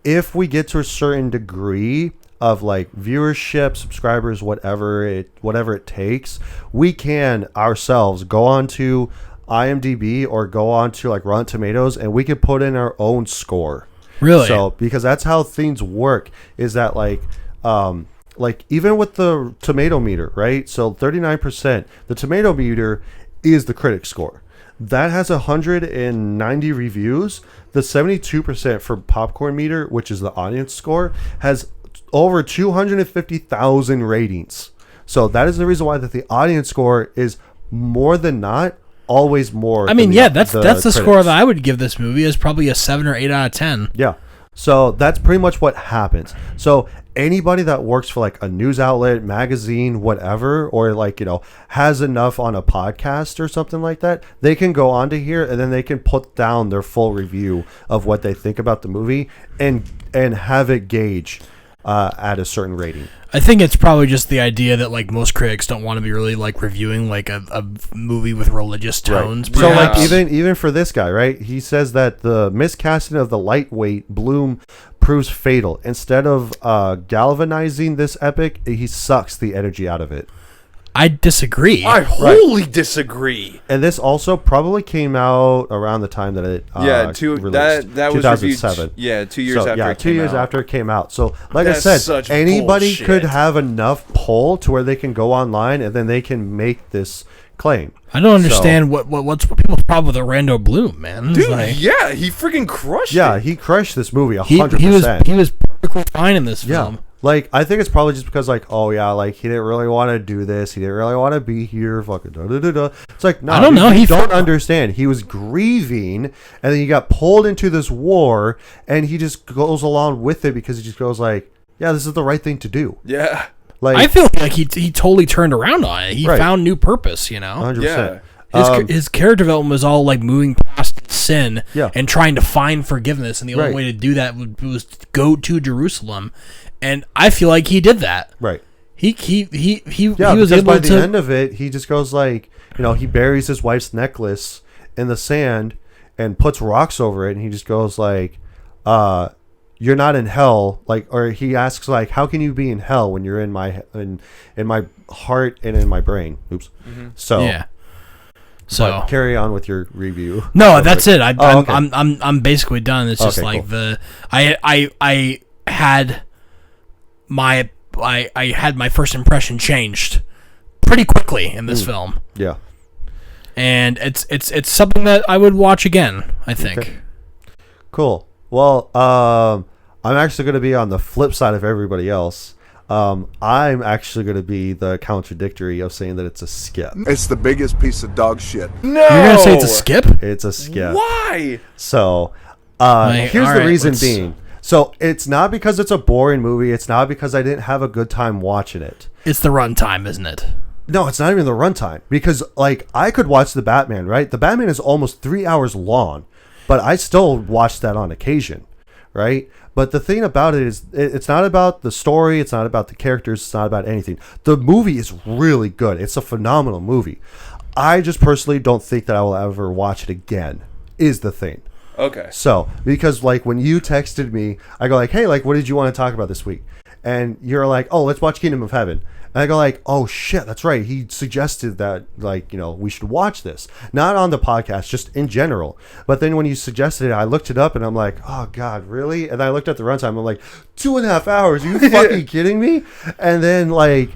if we get to a certain degree of, like, viewership, subscribers, whatever it takes, we can ourselves go on to IMDb or go on to, like, Rotten Tomatoes, and we can put in our own score. Really? So, because that's how things work, is that, like even with the tomato meter, right? So 39%, the tomato meter is the critic score. That has 190 reviews. The 72% for popcorn meter, which is the audience score, has over 250,000 ratings. So that is the reason why that the audience score is more than not always more. I mean, that's the score that I would give this movie is probably a 7 or 8 out of 10. Yeah. So that's pretty much what happens. So anybody that works for like a news outlet, magazine, whatever, or like, has enough on a podcast or something like that, they can go onto here and then they can put down their full review of what they think about the movie and have it gauge at a certain rating. I think it's probably just the idea that like most critics don't want to be really like reviewing like a movie with religious tones. Right. So like even for this guy, right? He says that the miscasting of the lightweight Bloom proves fatal. Instead of galvanizing this epic, he sucks the energy out of it. I disagree. I wholly disagree. And this also probably came out around the time that it released. That was 2007. Reviewed, 2 years after it came out. 2 years after it came out. So like That's I said, such anybody bullshit. could have enough pull to where they can go online and then they can make this claim. I don't understand what's people's problem with Orlando Bloom, man. Dude, like, yeah, he freaking crushed it. Yeah, he crushed this movie 100%. He was perfectly fine in this film. Like, I think it's probably just because, like, oh, yeah, like, he didn't really want to do this. He didn't really want to be here. Fucking da-da-da-da. It's like, no, I don't know. He don't understand. He was grieving, and then he got pulled into this war, and he just goes along with it because he just goes like, yeah, this is the right thing to do. Yeah. Like, I feel like he totally turned around on it. He found new purpose, 100%. His character development was all like moving past sin and trying to find forgiveness, and the only way to do that was go to Jerusalem, and I feel like he did that. Right. He was able by to. the end of it, he just goes like, he buries his wife's necklace in the sand and puts rocks over it, and he just goes like, you're not in hell, like, or he asks like, how can you be in hell when you're in my heart and in my brain? Oops. Mm-hmm. So yeah. So carry on with your review. No, that's it. I'm basically done. It's just like cool. I had my first impression changed pretty quickly in this film. Yeah. And it's something that I would watch again, I think. Okay. Cool. Well, I'm actually going to be on the flip side of everybody else. I'm actually going to be the contradictory of saying that it's a skip. It's the biggest piece of dog shit. No, You're gonna say it's a skip? It's a skip. Why? So, Like, here's all the right, reason let's- being. So it's not because it's a boring movie. It's not because I didn't have a good time watching it. It's the runtime, isn't it? No, it's not even the runtime, because like I could watch the Batman, right? The Batman is almost 3 hours long, but I still watch that on occasion, right? But the thing about it is, it's not about the story, it's not about the characters, it's not about anything. The movie is really good. It's a phenomenal movie. I just personally don't think that I will ever watch it again, is the thing. Okay. So, because like when you texted me, I go like, hey, like, what did you want to talk about this week? And you're like, oh, let's watch Kingdom of Heaven. And I go like, oh shit, that's right. He suggested that, like, you know, we should watch this. Not on the podcast, just in general. But then when you suggested it, I looked it up and I'm like, oh God, really? And I looked at the runtime. I'm like, 2.5 hours? Are you fucking kidding me? And then like,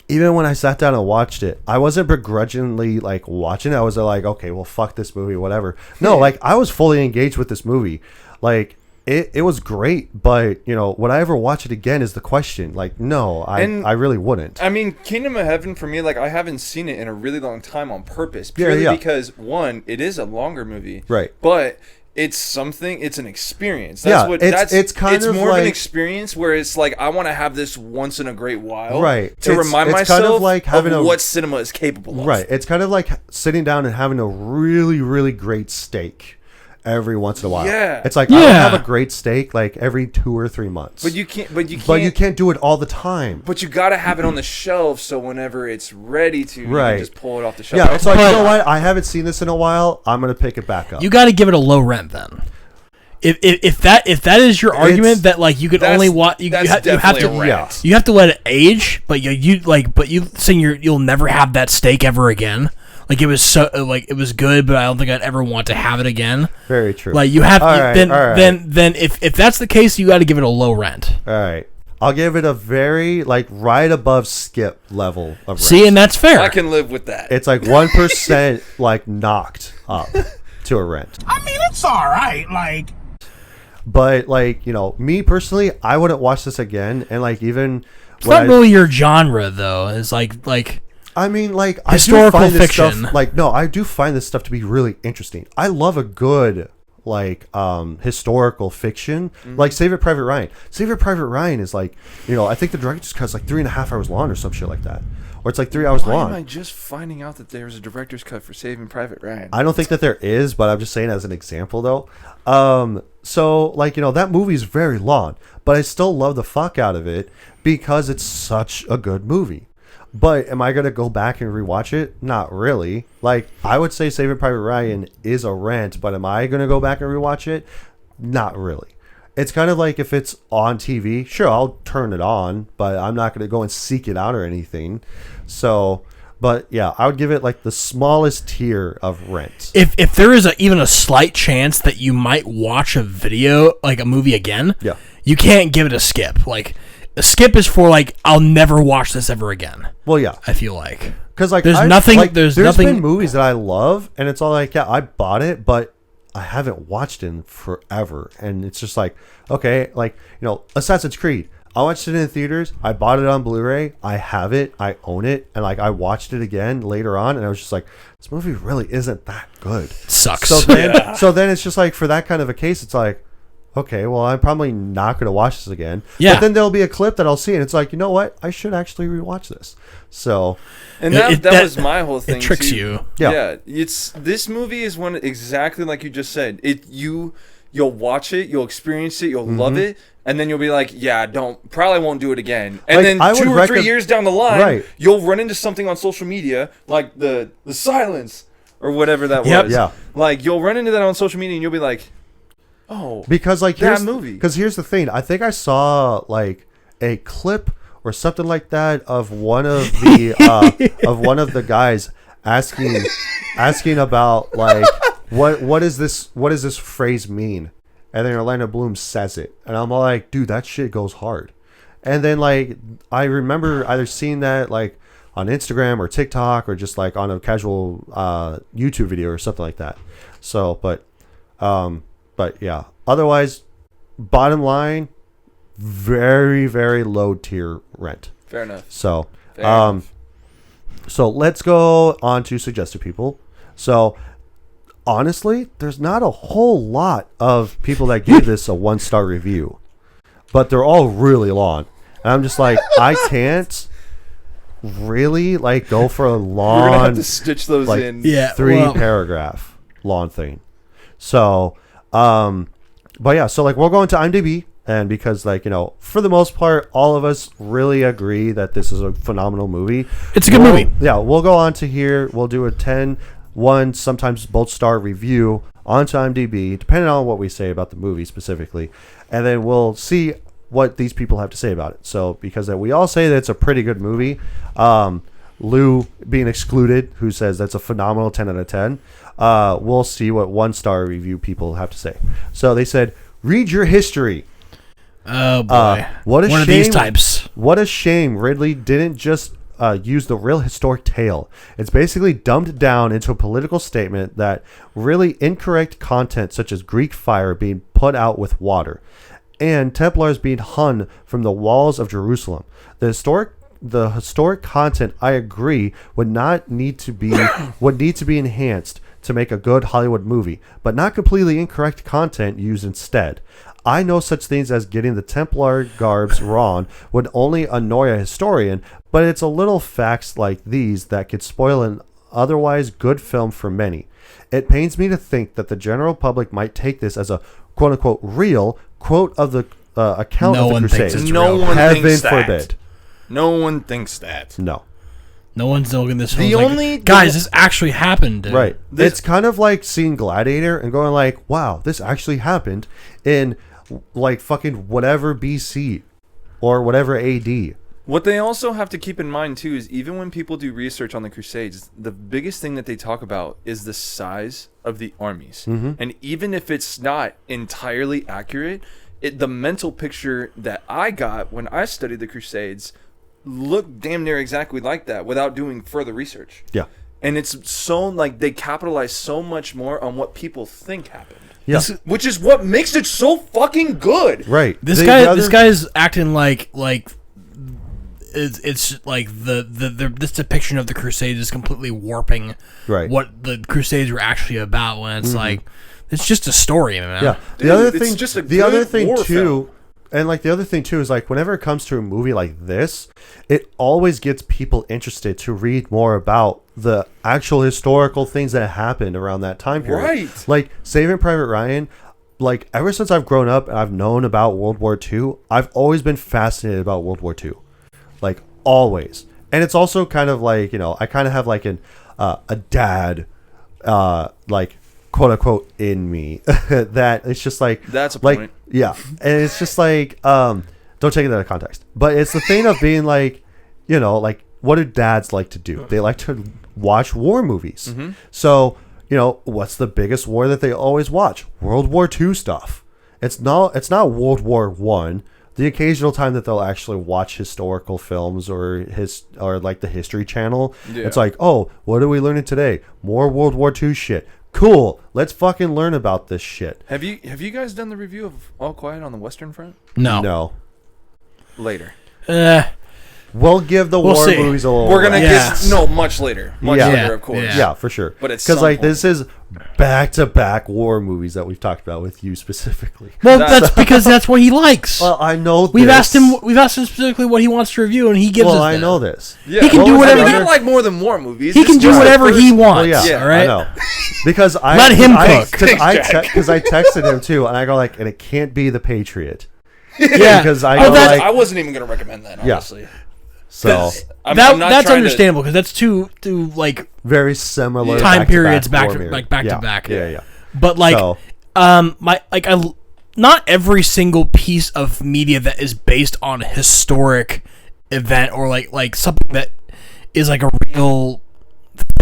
even when I sat down and watched it, I wasn't begrudgingly like watching it. I was like, okay, well, fuck this movie, whatever. No, like I was fully engaged with this movie. Like it was great, but you know, would I ever watch it again is the question. Like, no, I really wouldn't. I mean, Kingdom of Heaven for me, like I haven't seen it in a really long time on purpose, purely because one, it is a longer movie, right? But it's something. It's an experience. That's what. It's kind of more like, of an experience where it's like I want to have this once in a great while, right? To remind myself kind of like having of what cinema is capable of. Right. It's kind of like sitting down and having a really, really great steak every once in a while. Yeah. It's like I would have a great steak like every 2 or 3 months. But you can't. But you can't do it all the time. But you gotta have it on the shelf so whenever it's ready to, you can just pull it off the shelf. Yeah. It's like, you know what? I haven't seen this in a while. I'm gonna pick it back up. You got to give it a low rent then. If that is your argument that like you could only watch, you have to let it age, but you saying you'll never have that steak ever again. Like it was it was good, but I don't think I'd ever want to have it again. Very true. Like you have then if that's the case, you got to give it a low rent. All right. I'll give it a very like right above skip level of rent. See, and that's fair. I can live with that. It's like 1% like knocked up to a rent. I mean, it's all right. Like. But like, you know, me personally, I wouldn't watch this again. And like, even it's not really your genre though. It's like I mean, like historical I do find fiction. This stuff, like, no, I do find this stuff to be really interesting. I love a good like historical fiction, like Saving Private Ryan. Saving Private Ryan is like, you know, I think the director's cut's like 3.5 hours long or some shit like that, or it's like 3 hours long. Why am I just finding out that there's a director's cut for Saving Private Ryan? I don't think that there is, but I'm just saying as an example though. So like, you know, that movie is very long, but I still love the fuck out of it because it's such a good movie. But am I going to go back and rewatch it? Not really. Like, I would say Saving Private Ryan is a rent, but am I going to go back and rewatch it? Not really. It's kind of like if it's on TV, sure, I'll turn it on, but I'm not going to go and seek it out or anything. So, but yeah, I would give it like the smallest tier of rent. If there is even a slight chance that you might watch a video, like a movie again, you can't give it a skip. Like, a skip is for like I'll never watch this ever again. Well, yeah, I feel like because like there's nothing. Been movies that I love, and it's all like, yeah, I bought it, but I haven't watched it in forever, and it's just like, okay, like, you know, Assassin's Creed. I watched it in theaters. I bought it on Blu-ray. I have it. I own it, and like I watched it again later on, and I was just like, this movie really isn't that good. Sucks. So then it's just like for that kind of a case, it's like, okay, well, I'm probably not going to watch this again. Yeah. But then there'll be a clip that I'll see, and it's like, you know what? I should actually rewatch this. So, and that was my whole thing. It tricks too. you. Yeah. This movie is one exactly like you just said. You'll watch it, you'll experience it, you'll love it, and then you'll be like, yeah, probably won't do it again. And like, then 2 or 3 years down the line, you'll run into something on social media like the silence or whatever that was. Yeah. Like you'll run into that on social media, and you'll be like, oh, because like that movie. Because here's the thing. I think I saw like a clip or something like that of one of the guys asking about like what does this phrase mean, and then Orlando Bloom says it, and I'm all like, dude, that shit goes hard. And then like I remember either seeing that like on Instagram or TikTok or just like on a casual YouTube video or something like that. So, but yeah, otherwise, bottom line, very, very low tier rent. Fair enough. So, Fair enough. so let's go on to suggested people. So, honestly, there's not a whole lot of people that gave this a 1-star review, but they're all really long. And I'm just like, I can't really like go for a long, We're gonna have to stitch those like, in. 3-paragraph long thing. So, but yeah, so like we'll go into IMDb, and because like, you know, for the most part, all of us really agree that this is a phenomenal movie. It's a good movie. Yeah, we'll go on to here. We'll do a 10, 1, sometimes both star review onto IMDb, depending on what we say about the movie specifically, and then we'll see what these people have to say about it. So because we all say that it's a pretty good movie, Lou being excluded, who says that's a phenomenal 10 out of 10, we'll see what 1-star review people have to say. So they said, read your history. Oh boy. What a One shame, of these types. What a shame Ridley didn't just use the real historic tale. It's basically dumbed down into a political statement that really incorrect content such as Greek fire being put out with water and Templars being hung from the walls of Jerusalem. The historic content, I agree, would need to be enhanced to make a good Hollywood movie, but not completely incorrect content used instead. I know such things as getting the Templar garbs wrong would only annoy a historian, but it's a little facts like these that could spoil an otherwise good film for many. It pains me to think that the general public might take this as a quote-unquote real quote of the account of the Crusades. No one thinks that. Heaven forbid. No one thinks that. No. No one's looking this. The like, only guys, this actually happened. Dude. Right. It's kind of like seeing Gladiator and going like, wow, this actually happened in like fucking whatever BC or whatever AD. What they also have to keep in mind too is even when people do research on the Crusades, the biggest thing that they talk about is the size of the armies. Mhm. And even if it's not entirely accurate, the mental picture that I got when I studied the Crusades looked damn near exactly like that without doing further research. Yeah. And it's so like they capitalize so much more on what people think happened. Yeah. Which is what makes it so fucking good. Right. This guy's acting like it's like this depiction of the Crusades is completely warping what the Crusades were actually about when it's like it's just a story, man. Yeah. Dude, the other it's thing, just a the other good thing war too, film. and like the other thing too is like whenever it comes to a movie like this, it always gets people interested to read more about the actual historical things that happened around that time period. Right. Like Saving Private Ryan, like ever since I've grown up and I've known about World War II, I've always been fascinated about World War II. Like always. And it's also kind of like, you know, I kind of have like a dad like quote unquote in me that it's just like that's a like point. Yeah. And it's just like don't take it out of context. But it's the thing of being like, you know, like what do dads like to do? They like to watch war movies. Mm-hmm. So, you know, what's the biggest war that they always watch? World War II stuff. It's not World War One. The occasional time that they'll actually watch historical films or like the History Channel, it's like, oh, what are we learning today? More World War II shit. Cool. Let's fucking learn about this shit. Have you guys done the review of All Quiet on the Western Front? No. Later. We'll give the war see. movies a little. We're gonna get much later. Much later, of course. Yeah, for sure. But it's because like this is back-to-back war movies that we've talked about with you specifically. Well, that's because that's what he likes. Well, I know we've asked him specifically what he wants to review, and he gives us I that. know this. Yeah. He can do whatever. I like more than war movies. He can do whatever he wants. Well, yeah, all right. I know. Because Let him cook. Because I texted him too, and I go like, and it can't be The Patriot. Yeah. Because I wasn't even gonna recommend that, honestly. Yeah. So that's understandable because that's two like very similar time periods back to back. Yeah. But like, not every single piece of media that is based on a historic event or like something that is like a real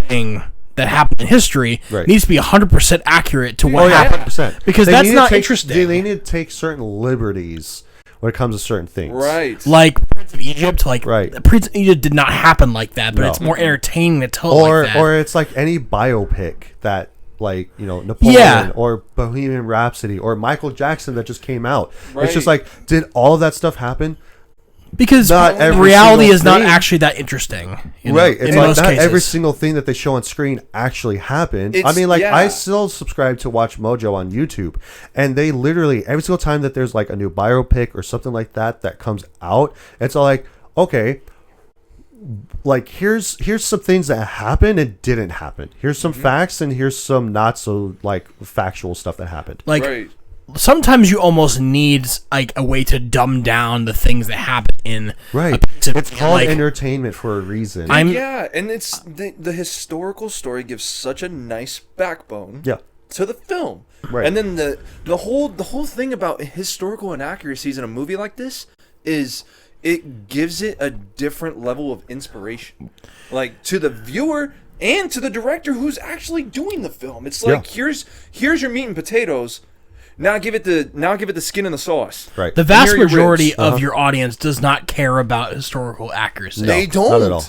thing that happened in history needs to be 100% accurate to what happened. 100%. Because that's not interesting. They need to take certain liberties when it comes to certain things. Right. Like Prince of Egypt, Prince of Egypt did not happen like that, but it's more entertaining to tell it like that. Or it's like any biopic that like, you know, Napoleon Yeah. or Bohemian Rhapsody or Michael Jackson that just came out. Right. It's just like, did all of that stuff happen? Because Not every reality single is not thing. actually that interesting. You know, Right. It's in like most not cases. every single thing that they show on screen actually happened. I It's- mean, like, yeah. I still subscribe to Watch Mojo on YouTube, and they literally, every single time that there's like a new biopic or something like that comes out, it's all like, okay, like here's some things that happened and didn't happen. Here's some facts, and here's some not so like factual stuff that happened. Like, Right. sometimes you almost need like a way to dumb down the things that happen in Right. a piece of It's media. called Like, entertainment for a reason. Yeah, and it's the historical story gives such a nice backbone. Yeah. To the film. Right. And then the whole thing about historical inaccuracies in a movie like this is it gives it a different level of inspiration, like to the viewer and to the director who's actually doing the film. It's like here's your meat and potatoes. Now give it the skin and the sauce. Right. the And vast here are your majority ribs. of your audience does not care about historical accuracy. They don't. Not at all.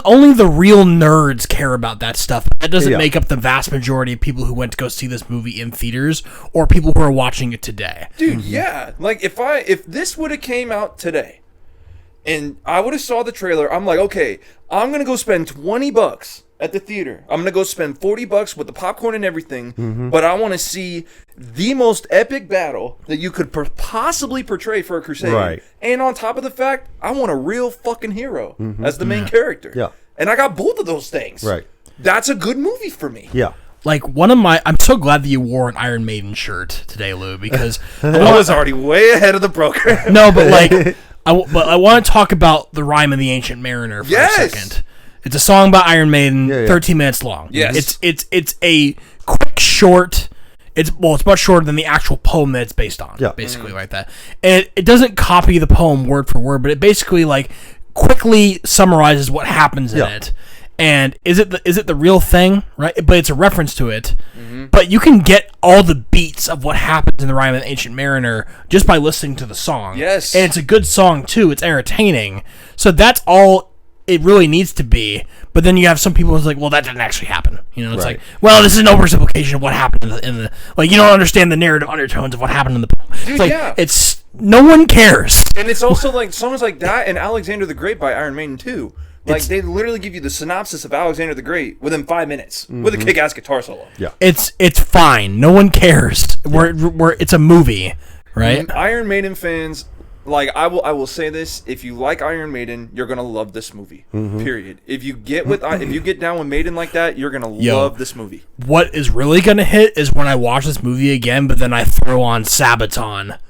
Only the real nerds care about that stuff. That doesn't Yeah. make up the vast majority of people who went to go see this movie in theaters or people who are watching it today. Dude, yeah. Like if this would have came out today and I would have saw the trailer, I'm like, okay, I'm going to go spend $20 at the theater. I'm going to go spend $40 with the popcorn and everything, but I want to see the most epic battle that you could possibly portray for a crusade. Right. And on top of the fact, I want a real fucking hero as the main character. Yeah. And I got both of those things. Right. That's a good movie for me. Yeah. Like I'm so glad that you wore an Iron Maiden shirt today, Lou, because I was already way ahead of the program. No, but like, I want to talk about the Rhyme of the Ancient Mariner for a second. It's a song by Iron Maiden, 13 minutes long. Yes. It's a quick, short. It's much shorter than the actual poem that it's based on. Yeah. Basically like that. And it doesn't copy the poem word for word, but it basically like quickly summarizes what happens in it. And is it the real thing, right? But it's a reference to it. But you can get all the beats of what happens in the Rhyme of the Ancient Mariner just by listening to the song. Yes. And it's a good song too. It's entertaining. So that's all it really needs to be. But then you have some people who's like, well, that didn't actually happen. You know, it's Right. like, well, this is an oversimplification of what happened in the like, you don't understand the narrative undertones of what happened in the poem. Dude, It's like, yeah. it's no one cares. And it's also like songs like that and Alexander the Great by Iron Maiden too. Like they literally give you the synopsis of Alexander the Great within 5 minutes with a kick-ass guitar solo. Yeah. It's fine. No one cares. We're it's a movie, right? Iron Maiden fans, like I will say this: if you like Iron Maiden, you're gonna love this movie. Period. If you get down with Maiden like that, you're gonna love this movie. What is really gonna hit is when I watch this movie again, but then I throw on Sabaton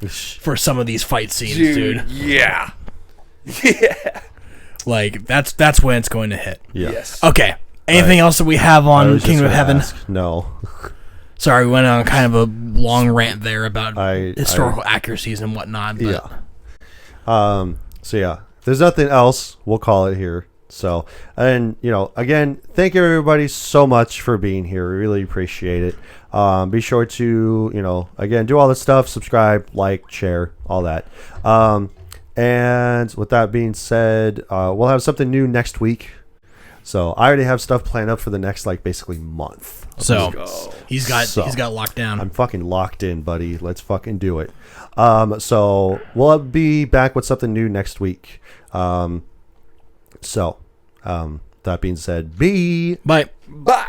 for some of these fight scenes, dude. Yeah. Yeah. Like that's when it's going to hit. Yeah. Yes. Okay. Anything else that we have I on was just Kingdom of gonna Heaven? ask. No. Sorry, we went on kind of a long rant there about I- historical accuracies and whatnot. But Yeah. So yeah, if there's nothing else, we'll call it here. So, and you know, again, thank you everybody so much for being here. We really appreciate it. Be sure to, you know, again, do all this stuff, subscribe, like, share, all that. And with that being said, we'll have something new next week. So I already have stuff planned up for the next, like, basically month. so he's got locked down. I'm fucking locked in, buddy. Let's fucking do it. So we'll be back with something new next week. That being said, Bye. Bye.